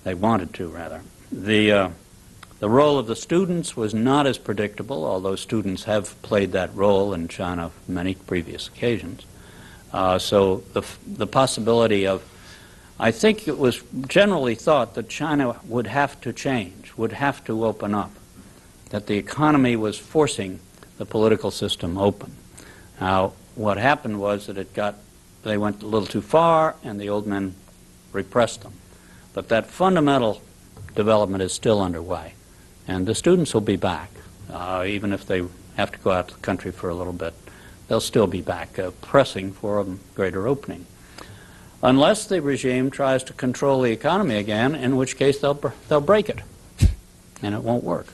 Speaker 2: They wanted to, rather. The role of the students was not as predictable, although students have played that role in China on many previous occasions. So the possibility of, I think it was generally thought that China would have to change, would have to open up, that the economy was forcing the political system open. Now, what happened was that they went a little too far, and the old men repressed them. But that fundamental development is still underway, and the students will be back, even if they have to go out to the country for a little bit. They'll still be back, pressing for a greater opening. Unless the regime tries to control the economy again, in which case they'll break it, and it won't work.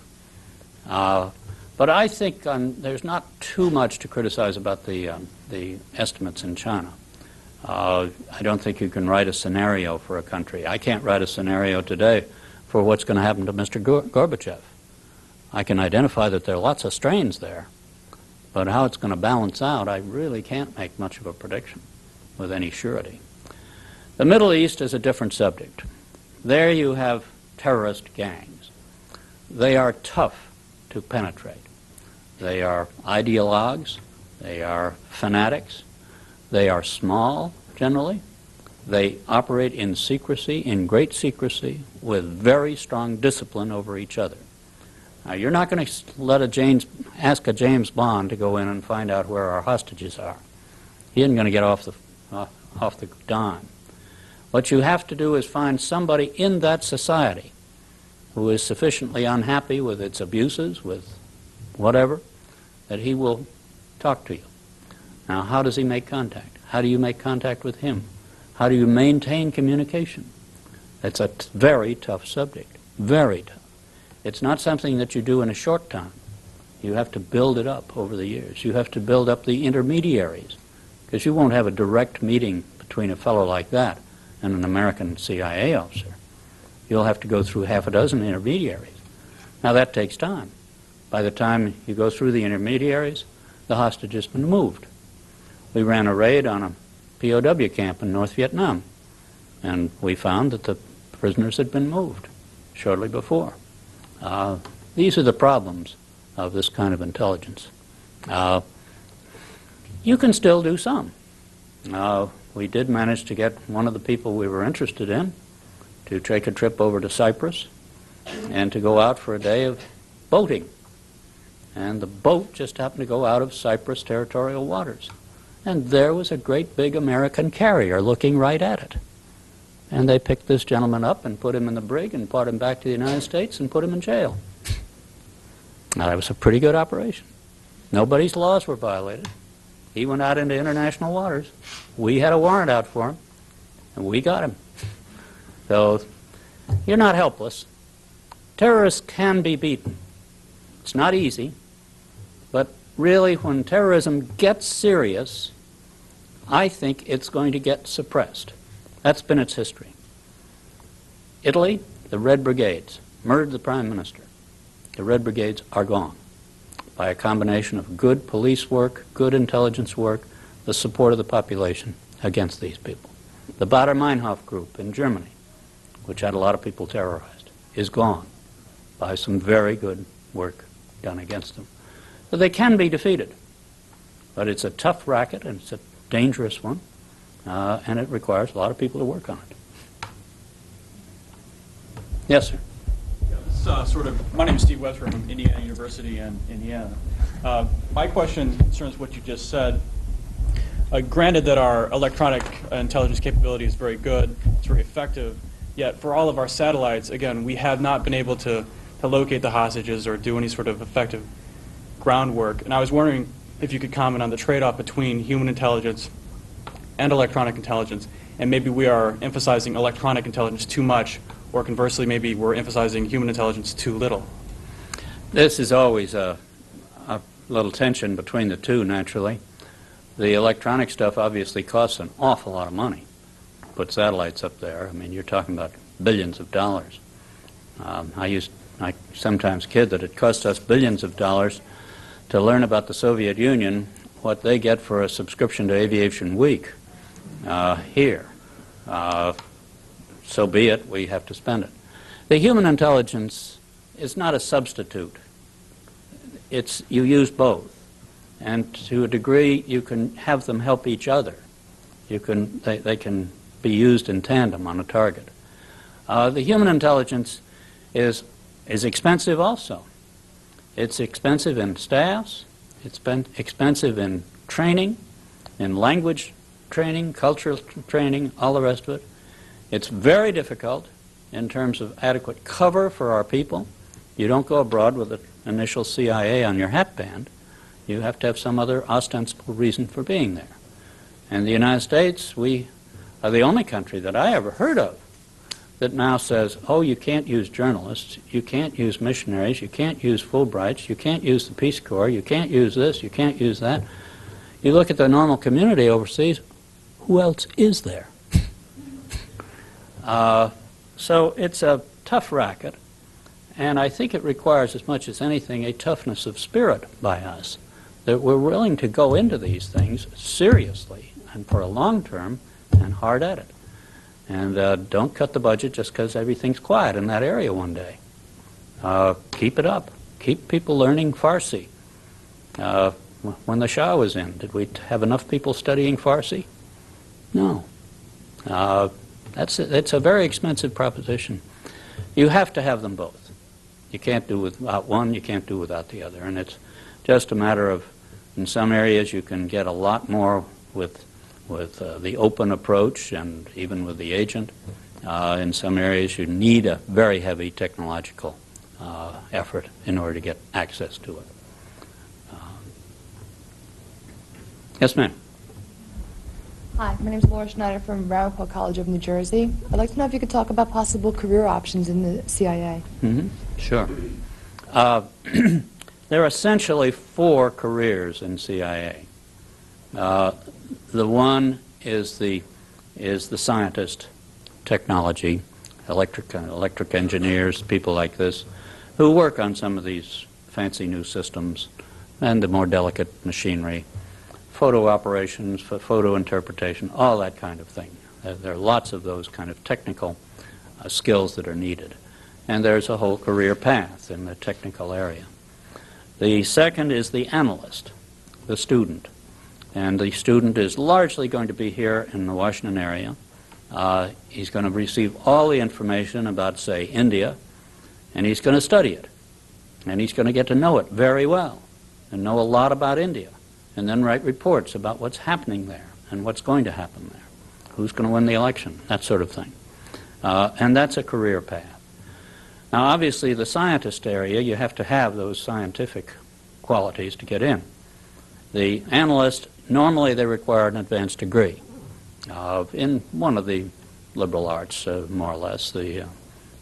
Speaker 2: But I think there's not too much to criticize about the estimates in China. I don't think you can write a scenario for a country. I can't write a scenario today for what's going to happen to Mr. Gorbachev. I can identify that there are lots of strains there, but how it's going to balance out, I really can't make much of a prediction with any surety. The Middle East is a different subject. There you have terrorist gangs. They are tough to penetrate. They are ideologues. They are fanatics. They are small, generally. They operate in secrecy, in great secrecy, with very strong discipline over each other. Now, you're not going to let ask a James Bond to go in and find out where our hostages are. He isn't going to get off the dime. What you have to do is find somebody in that society who is sufficiently unhappy with its abuses, with whatever, that he will talk to you. Now, how does he make contact? How do you make contact with him? How do you maintain communication? It's a very tough subject, very tough. It's not something that you do in a short time. You have to build it up over the years. You have to build up the intermediaries, because you won't have a direct meeting between a fellow like that and an American CIA officer. You'll have to go through half a dozen intermediaries. Now, that takes time. By the time you go through the intermediaries, the hostage has been moved. We ran a raid on a POW camp in North Vietnam, and we found that the prisoners had been moved shortly before. These are the problems of this kind of intelligence. You can still do some. We did manage to get one of the people we were interested in to take a trip over to Cyprus and to go out for a day of boating. And the boat just happened to go out of Cyprus territorial waters. And there was a great big American carrier looking right at it. And they picked this gentleman up and put him in the brig and brought him back to the United States and put him in jail. Now, that was a pretty good operation. Nobody's laws were violated. He went out into international waters. We had a warrant out for him, and we got him. So you're not helpless. Terrorists can be beaten. It's not easy, but really, when terrorism gets serious, I think it's going to get suppressed. That's been its history. Italy, the Red Brigades, murdered the Prime Minister. The Red Brigades are gone by a combination of good police work, good intelligence work, the support of the population against these people. The Baader-Meinhof group in Germany which had a lot of people terrorized, is gone by some very good work done against them. So they can be defeated, but it's a tough racket and it's a dangerous one, and it requires a lot of people to work on it. Yes, sir.
Speaker 6: My name is Steve Webster from Indiana University in Indiana. My question concerns what you just said. Granted that our electronic intelligence capability is very good, it's very effective, yet for all of our satellites, again, we have not been able to locate the hostages or do any sort of effective groundwork. And I was wondering if you could comment on the trade-off between human intelligence and electronic intelligence, and maybe we are emphasizing electronic intelligence too much, or conversely, maybe we're emphasizing human intelligence too little.
Speaker 2: This is always a little tension between the two, naturally. The electronic stuff obviously costs an awful lot of money. Put satellites up there, I mean, you're talking about billions of dollars. I sometimes kid that it cost us billions of dollars to learn about the Soviet Union, what they get for a subscription to Aviation Week here. So be it, we have to spend it. The human intelligence is not a substitute. You use both. And to a degree, you can have them help each other. They can be used in tandem on a target. The human intelligence is expensive also. It's expensive in staffs, it's expensive in training, in language training, cultural training, all the rest of it. It's very difficult in terms of adequate cover for our people. You don't go abroad with the initial CIA on your hatband. You have to have some other ostensible reason for being there. And the United States, we are the only country that I ever heard of that now says, oh, you can't use journalists, you can't use missionaries, you can't use Fulbrights, you can't use the Peace Corps, you can't use this, you can't use that. You look at the normal community overseas, who else is there? So it's a tough racket, and I think it requires, as much as anything, a toughness of spirit by us, that we're willing to go into these things seriously and for a long term and hard at it. And don't cut the budget just because everything's quiet in that area one day. Keep it up. Keep people learning Farsi. When the Shah was in, did we have enough people studying Farsi? No. It's a very expensive proposition. You have to have them both. You can't do without one, you can't do without the other. And it's just a matter of, in some areas you can get a lot more with the open approach and even with the agent. In some areas you need a very heavy technological effort in order to get access to it. Yes, ma'am.
Speaker 7: Hi, my name is Laura Schneider from Ramapo College of New Jersey. I'd like to know if you could talk about possible career options in the CIA.
Speaker 2: Mm-hmm. Sure. There are essentially 4 careers in CIA. The one is the scientist, technology, electric engineers, people like this, who work on some of these fancy new systems and the more delicate machinery, photo operations, photo interpretation, all that kind of thing. There are lots of those kind of technical skills that are needed. And there's a whole career path in the technical area. The second is the analyst, the student. And the student is largely going to be here in the Washington area. He's going to receive all the information about, say, India, and he's going to study it. And he's going to get to know it very well and know a lot about India, and then write reports about what's happening there and what's going to happen there, who's going to win the election, that sort of thing. And that's a career path. Now, obviously, the scientist area, you have to have those scientific qualities to get in. The analyst, normally they require an advanced degree in one of the liberal arts, more or less, the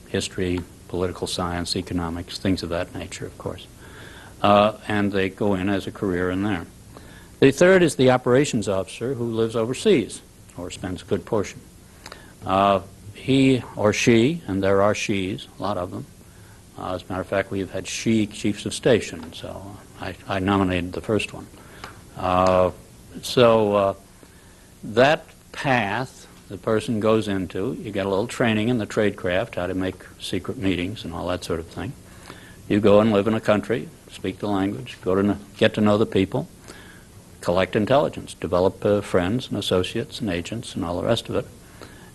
Speaker 2: history, political science, economics, things of that nature, of course. And they go in as a career in there. The third is the operations officer who lives overseas or spends a good portion. He or she, and there are she's, a lot of them. As a matter of fact, we've had she chiefs of station, so I nominated the first one. So that path the person goes into. You get a little training in the tradecraft, how to make secret meetings and all that sort of thing. You go and live in a country, speak the language, get to know the people, collect intelligence, develop friends and associates and agents and all the rest of it,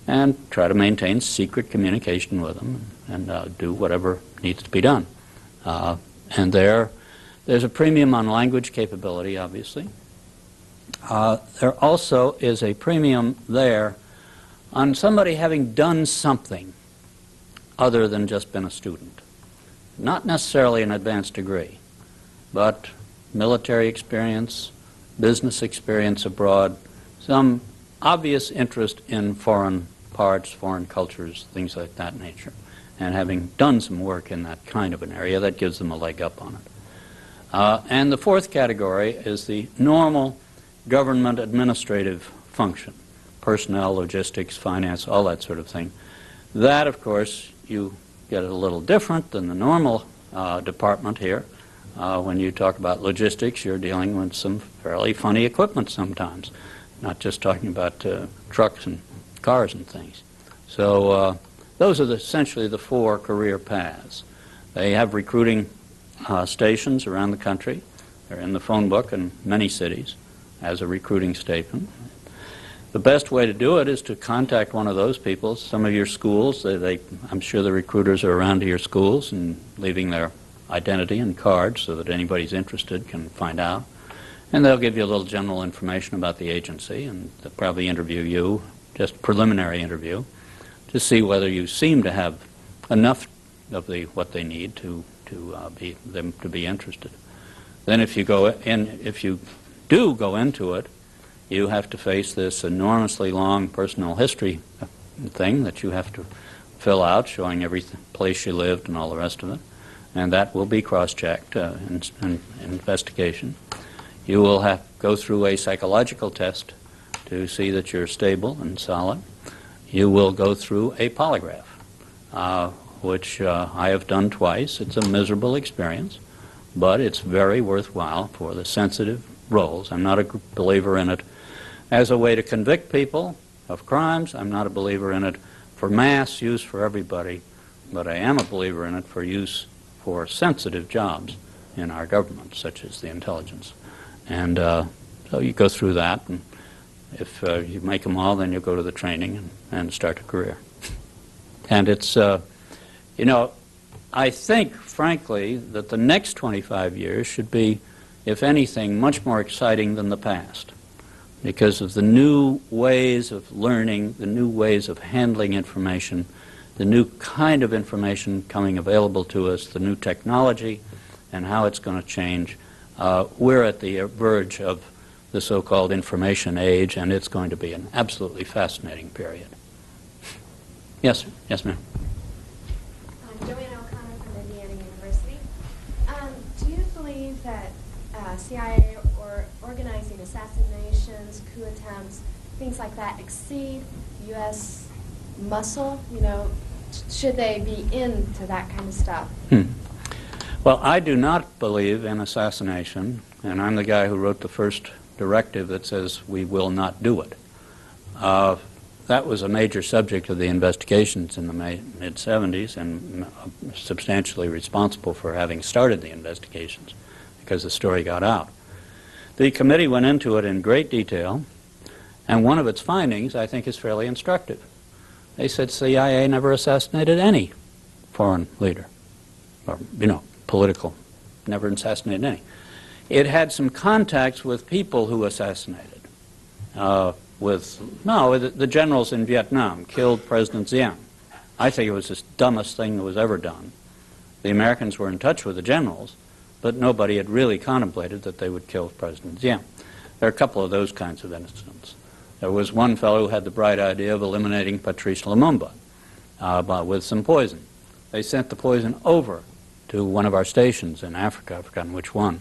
Speaker 2: and try to maintain secret communication with them and do whatever needs to be done. And there's a premium on language capability, obviously. There also is a premium there on somebody having done something other than just been a student. Not necessarily an advanced degree, but military experience, business experience abroad, some obvious interest in foreign parts, foreign cultures, things like that nature, and having done some work in that kind of an area, that gives them a leg up on it. And the fourth category is the normal government administrative function, personnel, logistics, finance, all that sort of thing. That, of course, you get a little different than the normal department here. When you talk about logistics, you're dealing with some fairly funny equipment sometimes, not just talking about trucks and cars and things. So those are essentially the four career paths. They have recruiting stations around the country. They're in the phone book in many cities as a recruiting station. The best way to do it is to contact one of those people. Some of your schools, I'm sure the recruiters are around to your schools and leaving their identity and cards so that anybody's interested can find out. And they'll give you a little general information about the agency, and they'll probably interview you, just preliminary interview, to see whether you seem to have enough of what they need to be interested. Then if you do go into it, you have to face this enormously long personal history thing that you have to fill out, showing every place you lived and all the rest of it. And that will be cross-checked in investigation. You will have to go through a psychological test to see that you're stable and solid. You will go through a polygraph, which I have done twice. It's a miserable experience, but it's very worthwhile for the sensitive roles. I'm not a believer in it as a way to convict people of crimes. I'm not a believer in it for mass use for everybody, but I am a believer in it for use for sensitive jobs in our government, such as the intelligence. And so you go through that, and if you make them all, then you go to the training and start a career. And it's, I think, frankly, that the next 25 years should be, if anything, much more exciting than the past, because of the new ways of learning, the new ways of handling information, the new kind of information coming available to us, the new technology, and how it's going to change. We're at the verge of the so-called information age, and it's going to be an absolutely fascinating period. Yes, yes, ma'am.
Speaker 8: Joanne O'Connor from Indiana University. Do you believe that CIA or organizing assassinations, coup attempts, things like that exceed U.S. muscle? Should they be into that kind of stuff?
Speaker 2: Well, I do not believe in assassination, and I'm the guy who wrote the first directive that says we will not do it. That was a major subject of the investigations in the mid-'70s, and substantially responsible for having started the investigations, because the story got out. The committee went into it in great detail, and one of its findings, I think, is fairly instructive. They said CIA never assassinated any foreign leader, or, political, never assassinated any. It had some contacts with people who assassinated. The generals in Vietnam killed President Diem. I think it was the dumbest thing that was ever done. The Americans were in touch with the generals, but nobody had really contemplated that they would kill President Diem. There are a couple of those kinds of incidents. There was one fellow who had the bright idea of eliminating Patrice Lumumba with some poison. They sent the poison over to one of our stations in Africa. I've forgotten which one.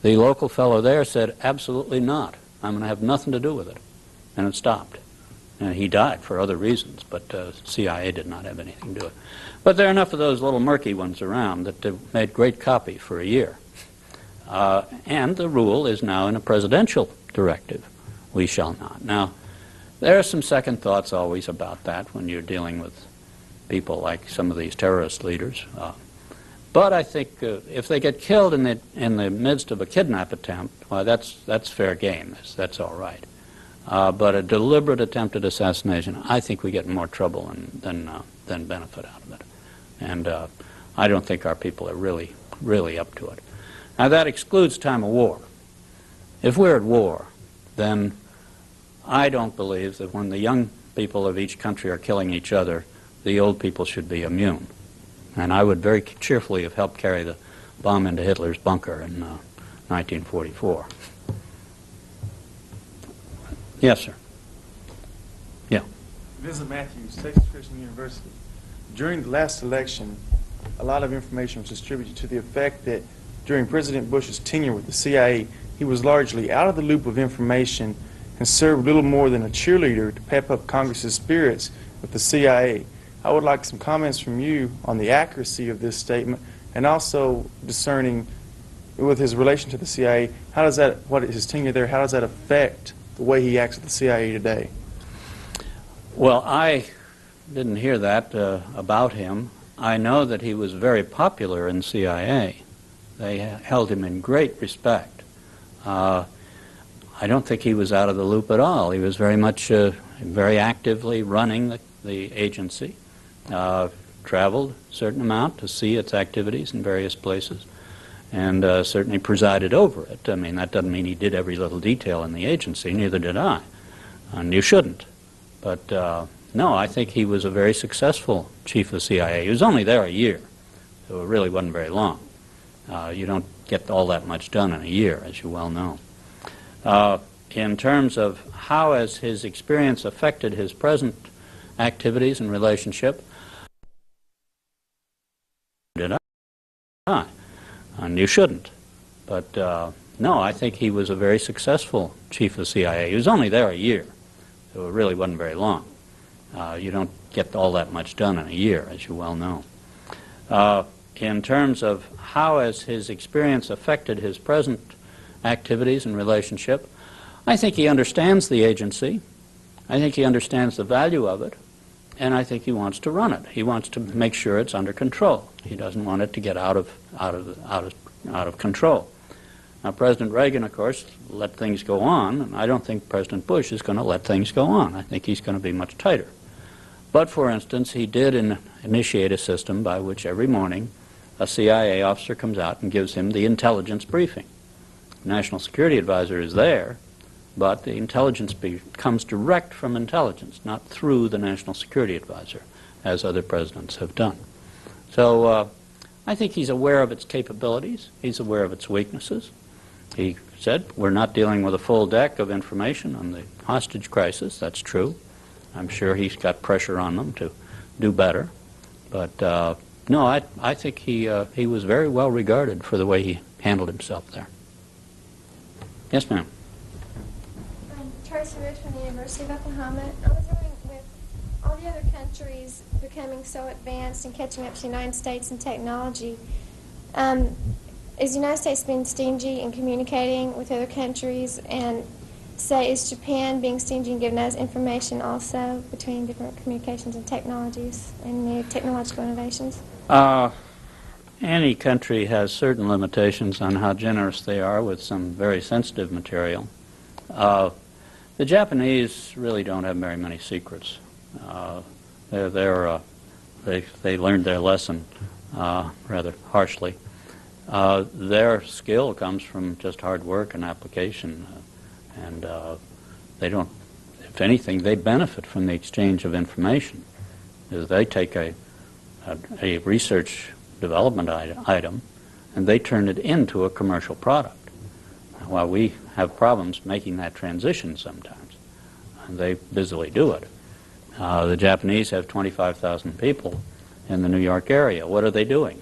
Speaker 2: The local fellow there said, absolutely not. I'm going to have nothing to do with it. And it stopped. And he died for other reasons, but CIA did not have anything to do with it. But there are enough of those little murky ones around that they've made great copy for a year. And the rule is now in a presidential directive. We shall not. Now, There are some second thoughts always about that when you're dealing with people like some of these terrorist leaders. But I think if they get killed in the midst of a kidnap attempt, well, that's fair game. That's all right. But a deliberate attempted assassination, I think we get more trouble than benefit out of it. And I don't think our people are really up to it. Now, that excludes time of war. If we're at war, then I don't believe that when the young people of each country are killing each other, the old people should be immune. And I would very cheerfully have helped carry the bomb into Hitler's bunker in 1944. Yes, sir. Yeah.
Speaker 9: Vincent Matthews, Texas Christian University. During the last election, a lot of information was distributed to the effect that during President Bush's tenure with the CIA, he was largely out of the loop of information and served little more than a cheerleader to pep up Congress's spirits with the CIA. I would like some comments from you on the accuracy of this statement, and also discerning with his relation to the CIA, how does that, what his tenure there, how does that affect the way he acts with the CIA today?
Speaker 2: Well, I didn't hear that about him. I know that he was very popular in CIA. They held him in great respect. I don't think he was out of the loop at all. He was very much, very actively running the agency, traveled a certain amount to see its activities in various places, and certainly presided over it. I mean, that doesn't mean he did every little detail in the agency, neither did I, and you shouldn't. But no, I think he was a very successful chief of CIA. He was only there a year, so it really wasn't very long. You don't get all that much done in a year, as you well know. In terms of how has his experience affected his present activities and relationship, did I? And you shouldn't. But no, I think he was a very successful chief of CIA. He was only there a year, so it really wasn't very long. You don't get all that much done in a year, as you well know. In terms of how has his experience affected his present activities and relationship, I think he understands the agency. I think he understands the value of it, and I think he wants to run it. He wants to make sure it's under control. He doesn't want it to get out of control. Now, President Reagan, of course, let things go on, and I don't think President Bush is going to let things go on. I think he's going to be much tighter. But, for instance, he did initiate a system by which every morning a CIA officer comes out and gives him the intelligence briefing. The National Security Advisor is there, but the intelligence comes direct from intelligence, not through the National Security Advisor, as other presidents have done. So I think he's aware of its capabilities. He's aware of its weaknesses. He said, we're not dealing with a full deck of information on the hostage crisis. That's true. I'm sure he's got pressure on them to do better. But no, I think he was very well regarded for the way he handled himself there. Yes, ma'am.
Speaker 10: Tracy Rich from the University of Oklahoma. I was wondering, with all the other countries becoming so advanced and catching up to the United States in technology, is the United States being stingy in communicating with other countries? And say, is Japan being stingy in giving us information also between different communications and technologies and new technological innovations?
Speaker 2: Any country has certain limitations on how generous they are with some very sensitive material. The Japanese really don't have very many secrets. They learned their lesson rather harshly. Their skill comes from just hard work and application, and they don't. If anything, they benefit from the exchange of information. They take a research development item, and they turn it into a commercial product. While we have problems making that transition sometimes, and they busily do it. The Japanese have 25,000 people in the New York area. What are they doing?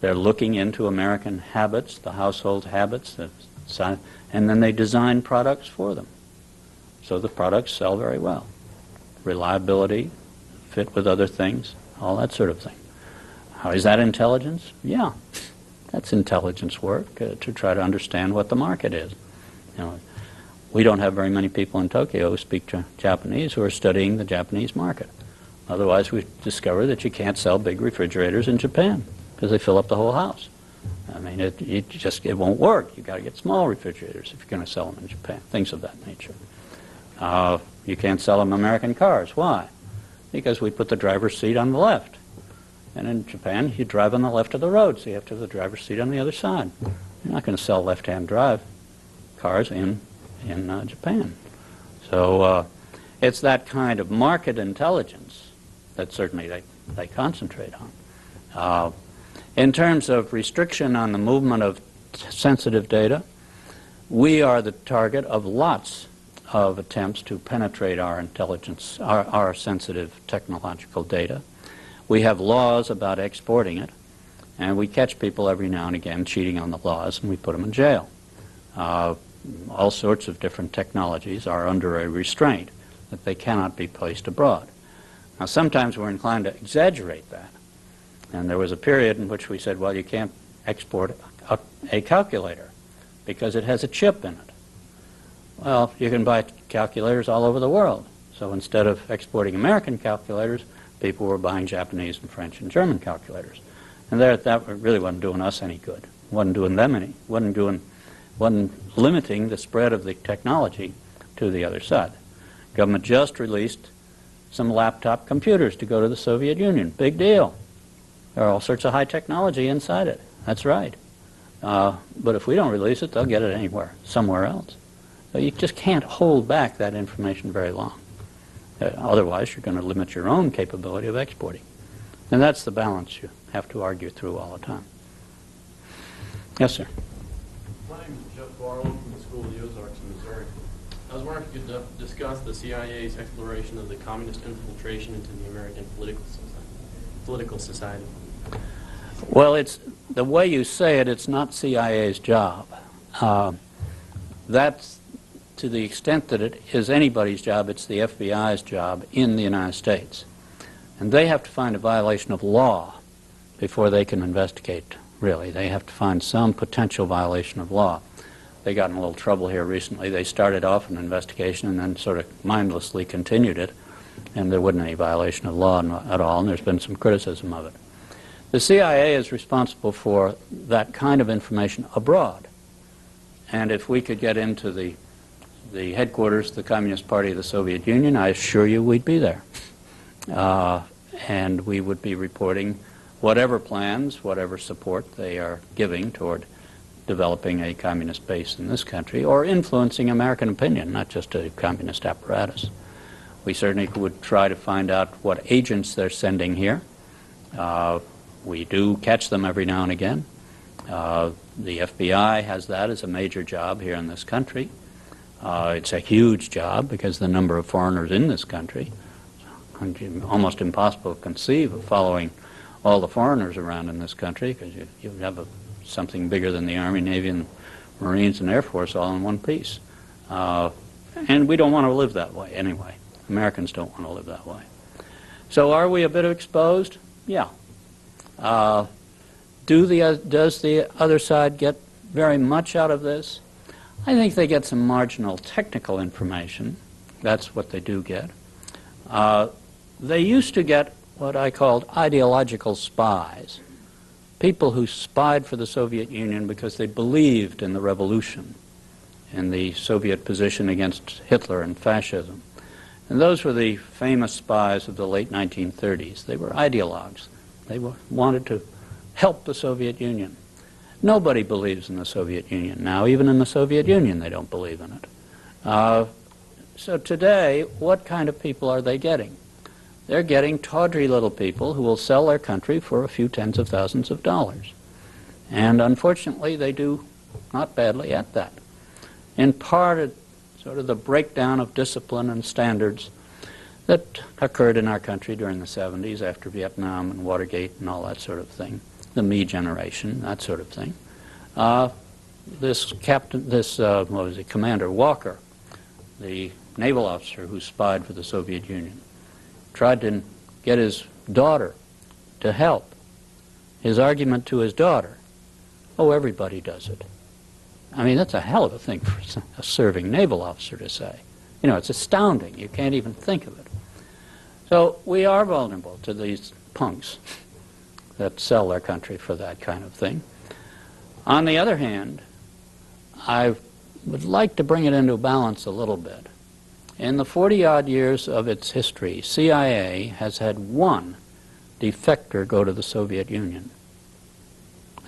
Speaker 2: They're looking into American habits, the household habits, and then they design products for them. So the products sell very well. Reliability, fit with other things, all that sort of thing. How is that intelligence? Yeah. That's intelligence work, to try to understand what the market is. You know, We don't have very many people in Tokyo who speak Japanese who are studying the Japanese market. Otherwise, we discover that you can't sell big refrigerators in Japan because they fill up the whole house. I mean, it won't work. You've got to get small refrigerators if you're going to sell them in Japan, things of that nature. You can't sell them American cars. Why? Because we put the driver's seat on the left. And in Japan, you drive on the left of the road, so you have to have the driver's seat on the other side. You're not going to sell left-hand drive cars in Japan. So it's that kind of market intelligence that certainly they concentrate on. In terms of restriction on the movement of sensitive data, we are the target of lots of attempts to penetrate our intelligence, our sensitive technological data. We have laws about exporting it, and we catch people every now and again cheating on the laws, and we put them in jail. All sorts of different technologies are under a restraint that they cannot be placed abroad. Now, sometimes we're inclined to exaggerate that. And there was a period in which we said, well, you can't export a calculator because it has a chip in it. Well, you can buy calculators all over the world. So instead of exporting American calculators, people were buying Japanese and French and German calculators. And that really wasn't doing us any good. Wasn't doing them any. Wasn't limiting the spread of the technology to the other side. Government just released some laptop computers to go to the Soviet Union. Big deal. There are all sorts of high technology inside it. That's right. But if we don't release it, they'll get it anywhere, somewhere else. So you just can't hold back that information very long. Otherwise, you're going to limit your own capability of exporting. And that's the balance you have to argue through all the time. Yes, sir.
Speaker 11: My name is Jeff Barlow from the School of the Ozarks in Missouri. I was wondering if you could discuss the CIA's exploration of the communist infiltration into the American political society.
Speaker 2: Well, it's the way you say it, it's not CIA's job. That's, to the extent that it is anybody's job, it's the FBI's job in the United States. And they have to find a violation of law before they can investigate, really. They have to find some potential violation of law. They got in a little trouble here recently. They started off an investigation and then sort of mindlessly continued it, and there wasn't any violation of law at all, and there's been some criticism of it. The CIA is responsible for that kind of information abroad. And if we could get into the headquarters of the Communist Party of the Soviet Union, I assure you we'd be there. And we would be reporting whatever plans, whatever support they are giving toward developing a communist base in this country, or influencing American opinion, not just a communist apparatus. We certainly would try to find out what agents they're sending here. We do catch them every now and again. The FBI has that as a major job here in this country. It's a huge job because the number of foreigners in this country, almost impossible to conceive of following all the foreigners around in this country, because you have something bigger than the Army, Navy, and Marines and Air Force all in one piece. And we don't want to live that way anyway. Americans don't want to live that way. So are we a bit exposed? Yeah. Does the other side get very much out of this? I think they get some marginal technical information. That's what they do get. They used to get what I called ideological spies, people who spied for the Soviet Union because they believed in the revolution, in the Soviet position against Hitler and fascism. And those were the famous spies of the late 1930s. They were ideologues. They wanted to help the Soviet Union. Nobody believes in the Soviet Union now. Even in the Soviet Union, they don't believe in it. So today, what kind of people are they getting? They're getting tawdry little people who will sell their country for a few tens of thousands of dollars. And unfortunately, they do not badly at that. In part, it's sort of the breakdown of discipline and standards that occurred in our country during the 70s after Vietnam and Watergate and all that sort of thing. The me generation, that sort of thing. Commander Walker, the naval officer who spied for the Soviet Union, tried to get his daughter to help. His argument to his daughter, oh, everybody does it. I mean, that's a hell of a thing for a serving naval officer to say. You know, it's astounding. You can't even think of it. So we are vulnerable to these punks that sell their country for that kind of thing. On the other hand, I would like to bring it into balance a little bit. In the 40-odd years of its history, CIA has had one defector go to the Soviet Union.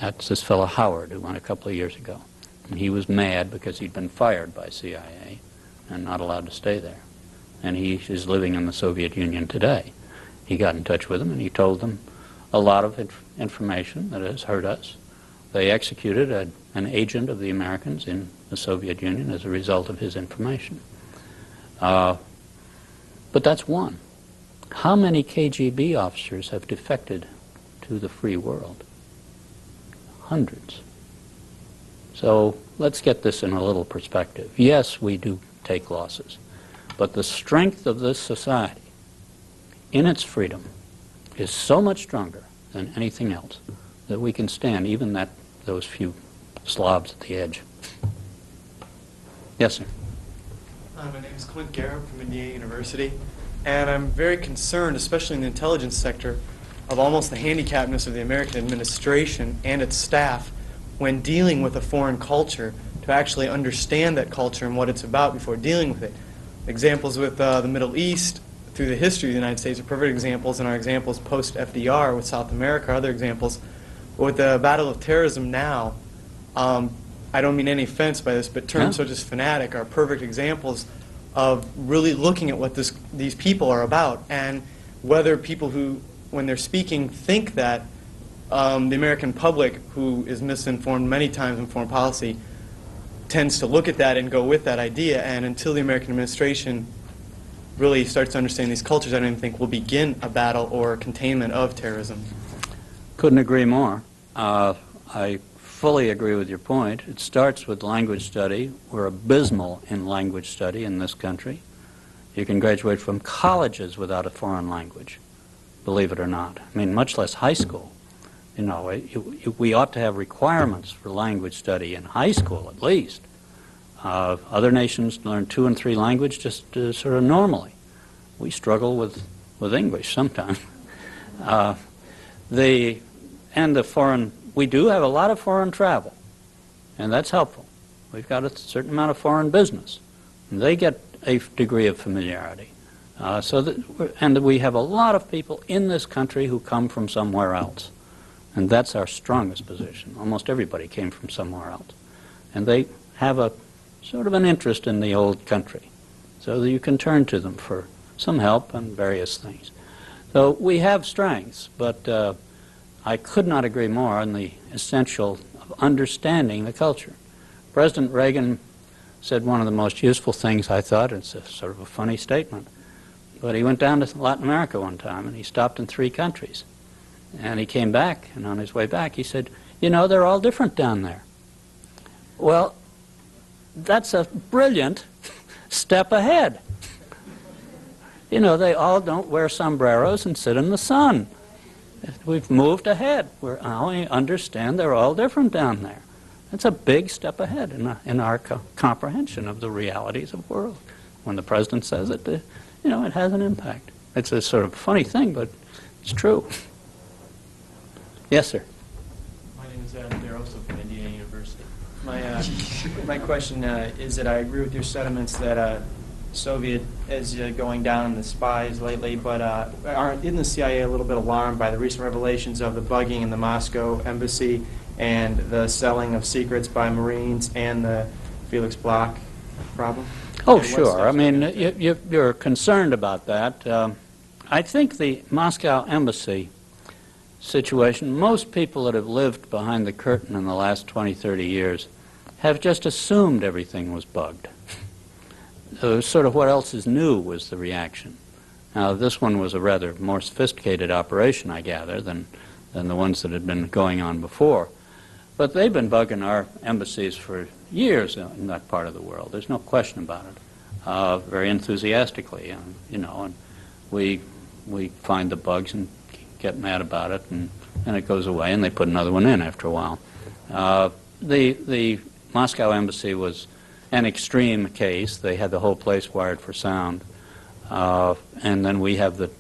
Speaker 2: That's this fellow Howard, who went a couple of years ago. And he was mad because he'd been fired by CIA and not allowed to stay there. And he is living in the Soviet Union today. He got in touch with them and he told them a lot of information that has hurt us. They executed an agent of the Americans in the Soviet Union as a result of his information. But that's one. How many KGB officers have defected to the free world? Hundreds. So let's get this in a little perspective. Yes, we do take losses, but the strength of this society in its freedom is so much stronger than anything else that we can stand even those few slobs at the edge. Yes, sir.
Speaker 12: My name is Clint Garrett from Indiana University, and I'm very concerned, especially in the intelligence sector, of almost the handicapness of the American administration and its staff when dealing with a foreign culture to actually understand that culture and what it's about before dealing with it. Examples with the Middle East through the history of the United States are perfect examples, and our examples post-FDR with South America are other examples. But with the battle of terrorism now, I don't mean any offense by this, but terms such as fanatic are perfect examples of really looking at what these people are about, and whether people who, when they're speaking, think that the American public, who is misinformed many times in foreign policy, tends to look at that and go with that idea. And until the American administration really starts to understand these cultures, I don't even think we'll begin a battle or containment of terrorism.
Speaker 2: Couldn't agree more. I fully agree with your point. It starts with language study. We're abysmal in language study in this country. You can graduate from colleges without a foreign language, believe it or not. I mean, much less high school. You know, we ought to have requirements for language study in high school at least. Other nations learn 2 and 3 languages just sort of normally. We struggle with English sometimes. We do have a lot of foreign travel, and that's helpful. We've got a certain amount of foreign business, and they get a degree of familiarity. And we have a lot of people in this country who come from somewhere else, and that's our strongest position. Almost everybody came from somewhere else, and they have a sort of an interest in the old country, so that you can turn to them for some help on various things. So we have strengths, but I could not agree more on the essential of understanding the culture. President Reagan said one of the most useful things, I thought. It's a sort of a funny statement, but he went down to Latin America one time and he stopped in 3 countries. And he came back, and on his way back he said, you know, they're all different down there. Well, that's a brilliant step ahead. You know, they all don't wear sombreros and sit in the sun. We've moved ahead. We understand they're all different down there. That's a big step ahead in our comprehension of the realities of the world. When the president says it, you know, it has an impact. It's a sort of funny thing, but it's true. Yes, sir.
Speaker 13: My name is Adam DeRosa from Indiana University. My question is that I agree with your sentiments that Soviet is going down in the spies lately, but isn't the CIA a little bit alarmed by the recent revelations of the bugging in the Moscow embassy and the selling of secrets by Marines and the Felix Bloch problem?
Speaker 2: Oh, sure. I mean, you're concerned about that. I think the Moscow embassy situation, most people that have lived behind the curtain in the last 20, 30 years have just assumed everything was bugged. Sort of what else is new was the reaction. Now, this one was a rather more sophisticated operation, I gather, than the ones that had been going on before. But they've been bugging our embassies for years in that part of the world. There's no question about it. Very enthusiastically, you know, and we find the bugs and get mad about it, and it goes away, and they put another one in after a while. The Moscow embassy was an extreme case. They had the whole place wired for sound. And then we have the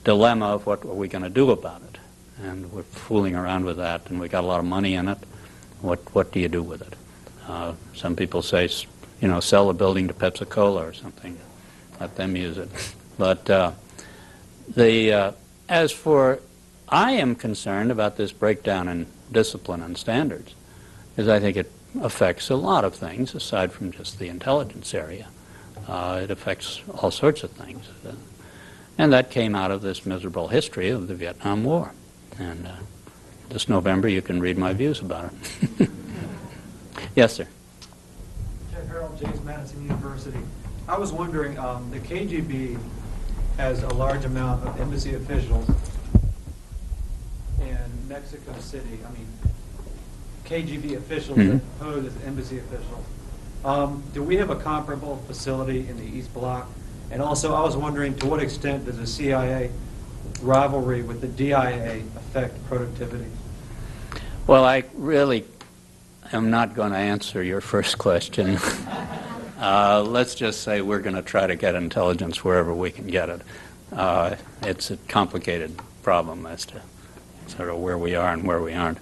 Speaker 2: dilemma of what are we going to do about it. And we're fooling around with that, and we got a lot of money in it. What do you do with it? Some people say, you know, sell the building to Pepsi-Cola or something. Let them use it. But as for, I am concerned about this breakdown in discipline and standards, because I think it affects a lot of things aside from just the intelligence area. It affects all sorts of things. And that came out of this miserable history of the Vietnam War. And this November you can read my views about it. Yes, sir.
Speaker 14: Jeff Harold, James Madison University. I was wondering, the KGB has a large amount of embassy officials in Mexico City. I mean, KGB officials that pose as embassy officials. Do we have a comparable facility in the East Bloc? And also, I was wondering, to what extent does the CIA rivalry with the DIA affect productivity?
Speaker 2: Well, I really am not going to answer your first question. Let's just say we're going to try to get intelligence wherever we can get it. It's a complicated problem as to sort of where we are and where we aren't.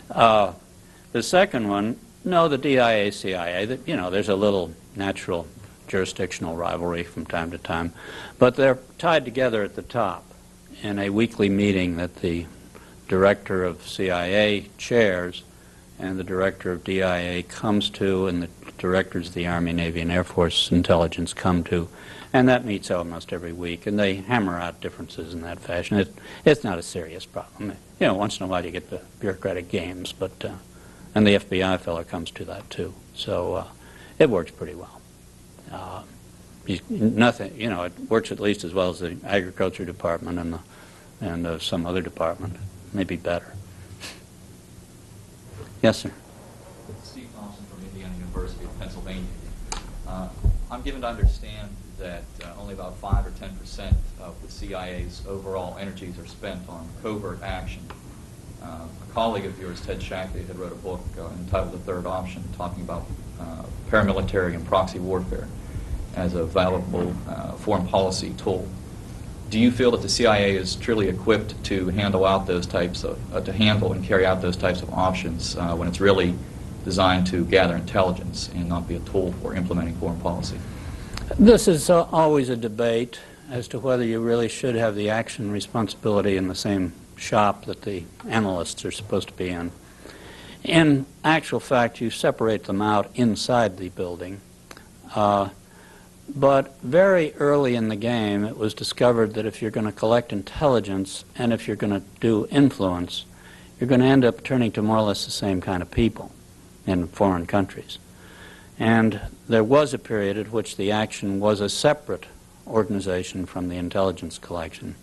Speaker 2: The second one, no, the DIA, CIA, you know, there's a little natural jurisdictional rivalry from time to time, but they're tied together at the top in a weekly meeting that the director of CIA chairs and the director of DIA comes to, and the directors of the Army, Navy, and Air Force intelligence come to, and that meets almost every week, and they hammer out differences in that fashion. It's not a serious problem. You know, once in a while you get the bureaucratic games, but and the FBI fellow comes to that too. So it works pretty well. Nothing, you know, it works at least as well as the Agriculture Department and some other department, maybe better. Yes, sir.
Speaker 5: Steve Thompson from Indiana University of Pennsylvania. I'm given to understand that only about 5 or 10% of the CIA's overall energies are spent on covert action. A colleague of yours, Ted Shackley, had wrote a book entitled The Third Option, talking about paramilitary and proxy warfare as a valuable foreign policy tool. Do you feel that the CIA is truly equipped to handle out those types of, to handle and carry out those types of options when it's really designed to gather intelligence and not be a tool for implementing foreign policy?
Speaker 2: This is always a debate as to whether you really should have the action responsibility in the same shop that the analysts are supposed to be in. In actual fact, you separate them out inside the building. But very early in the game, it was discovered that if you're going to collect intelligence and if you're going to do influence, you're going to end up turning to more or less the same kind of people in foreign countries. And there was a period at which the action was a separate organization from the intelligence collection.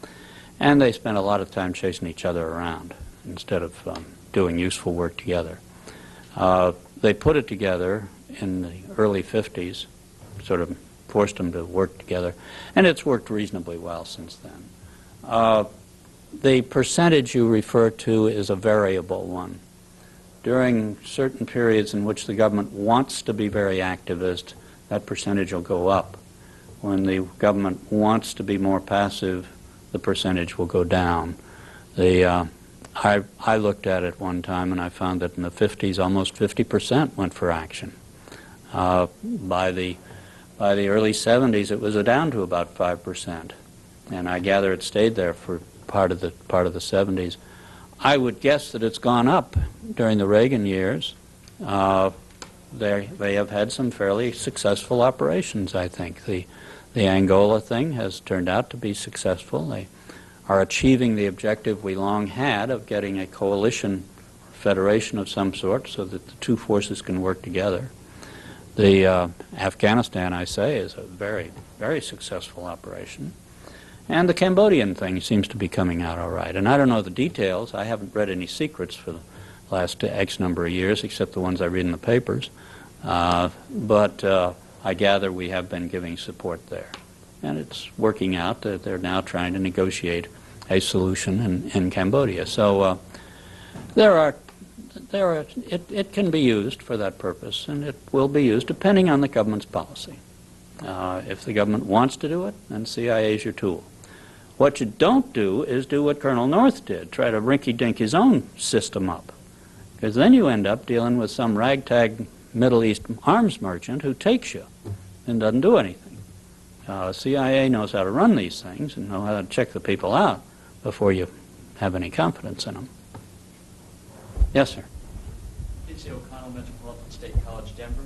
Speaker 2: And they spent a lot of time chasing each other around instead of doing useful work together. They put it together in the early 50s, sort of forced them to work together, and it's worked reasonably well since then. The percentage you refer to is a variable one. During certain periods in which the government wants to be very activist, that percentage will go up. When the government wants to be more passive, the percentage will go down. I looked at it one time and I found that in the 50s almost 50% went for action. By the early 70s, it was down to about 5%, and I gather it stayed there for part of the 70s. I would guess that it's gone up during the Reagan years. They have had some fairly successful operations, I think. The Angola thing has turned out to be successful. They are achieving the objective we long had of getting a coalition, federation of some sort, so that the two forces can work together. The Afghanistan, I say, is a very, very successful operation. And the Cambodian thing seems to be coming out all right. And I don't know the details. I haven't read any secrets for the last X number of years, except the ones I read in the papers. But I gather we have been giving support there. And it's working out. They're now trying to negotiate a solution in Cambodia. So there are it can be used for that purpose, and it will be used depending on the government's policy. If the government wants to do it, then CIA is your tool. What you don't do is do what Colonel North did, try to rinky-dink his own system up. Because then you end up dealing with some ragtag Middle East arms merchant who takes you and doesn't do anything. CIA knows how to run these things and know how to check the people out before you have any confidence in them. Yes, sir.
Speaker 15: H.C. O'Connell, Metropolitan State College, Denver.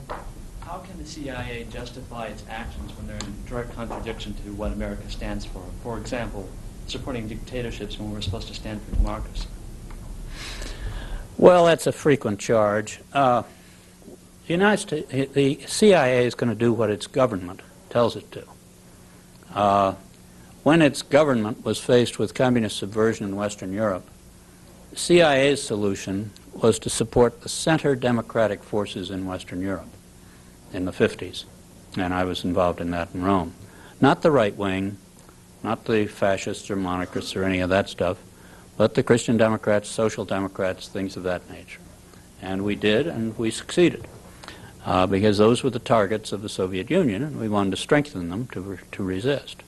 Speaker 15: How can the CIA justify its actions when they're in direct contradiction to what America stands for? For example, supporting dictatorships when we're supposed to stand for democracy.
Speaker 2: Well, that's a frequent charge. The CIA is going to do what its government tells it to. When its government was faced with communist subversion in Western Europe, the CIA's solution was to support the center democratic forces in Western Europe in the 50s, and I was involved in that in Rome. Not the right wing, not the fascists or monarchists or any of that stuff, but the Christian Democrats, Social Democrats, things of that nature. And we did, and we succeeded, because those were the targets of the Soviet Union, and we wanted to strengthen them to resist.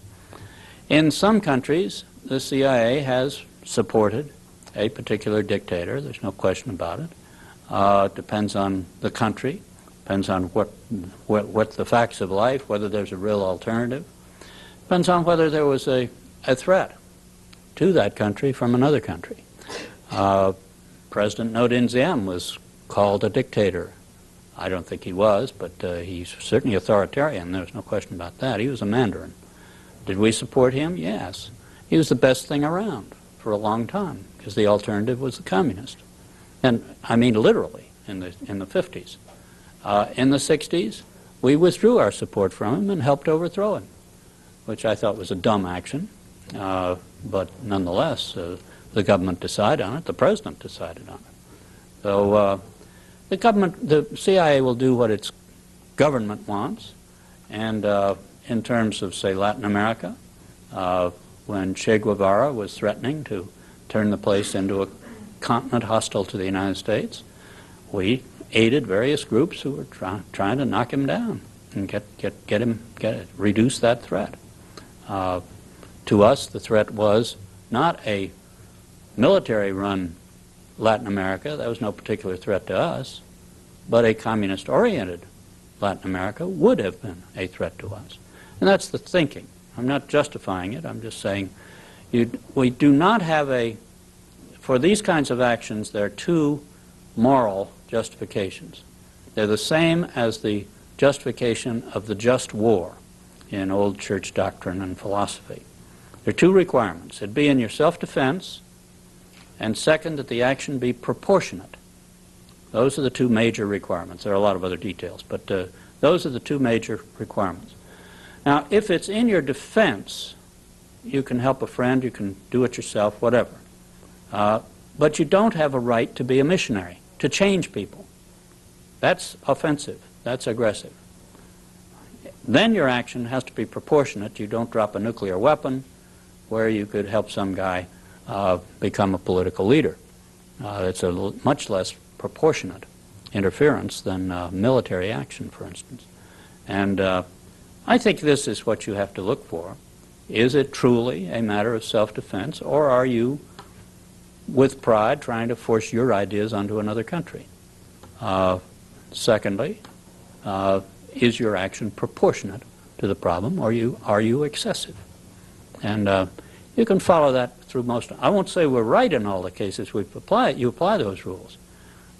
Speaker 2: In some countries, the CIA has supported a particular dictator. There's no question about it. Depends on the country, depends on what the facts of life, whether there's a real alternative. Depends on whether there was a threat to that country from another country. President No Dinh Diem was called a dictator. I don't think he was, but he's certainly authoritarian. There's no question about that. He was a Mandarin. Did we support him? Yes. He was the best thing around for a long time, because the alternative was the communist. And I mean literally in the 50s. In the 60s, we withdrew our support from him and helped overthrow him, which I thought was a dumb action. But nonetheless, the government decided on it. The president decided on it. So the CIA will do what its government wants. And in terms of, say, Latin America, when Che Guevara was threatening to turn the place into a continent hostile to the United States, we aided various groups who were trying to knock him down and reduce that threat. To us, the threat was not a military-run Latin America. That was no particular threat to us, but a communist-oriented Latin America would have been a threat to us. And that's the thinking. I'm not justifying it. I'm just saying we do not have for these kinds of actions, there are two moral justifications. They're the same as the justification of the just war in old church doctrine and philosophy. There are two requirements. It be in your self-defense, and second, that the action be proportionate. Those are the two major requirements. There are a lot of other details, but those are the two major requirements. Now, if it's in your defense, you can help a friend, you can do it yourself, whatever. But you don't have a right to be a missionary, to change people. That's offensive. That's aggressive. Then your action has to be proportionate. You don't drop a nuclear weapon where you could help some guy become a political leader. It's a much less proportionate interference than military action, for instance. And I think this is what you have to look for. Is it truly a matter of self-defense, or are you, with pride, trying to force your ideas onto another country? Secondly, is your action proportionate to the problem, or are you excessive? And you can follow that through most. I won't say we're right in all the cases you apply those rules.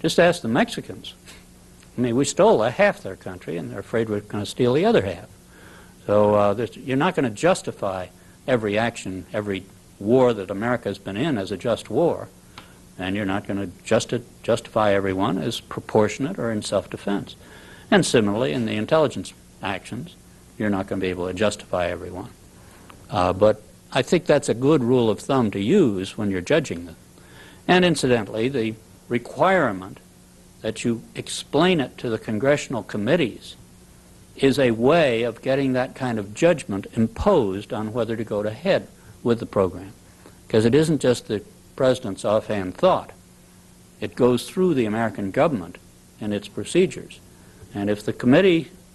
Speaker 2: Just ask the Mexicans. I mean, we stole half their country, and they're afraid we're going to steal the other half. So you're not going to justify every action, every war that America has been in as a just war, and you're not going to justify everyone as proportionate or in self-defense. And similarly, in the intelligence actions, you're not going to be able to justify everyone. But I think that's a good rule of thumb to use when you're judging them. And incidentally, the requirement that you explain it to the congressional committees is a way of getting that kind of judgment imposed on whether to go ahead with the program. Because it isn't just the president's offhand thought. It goes through the American government and its procedures. And if the committee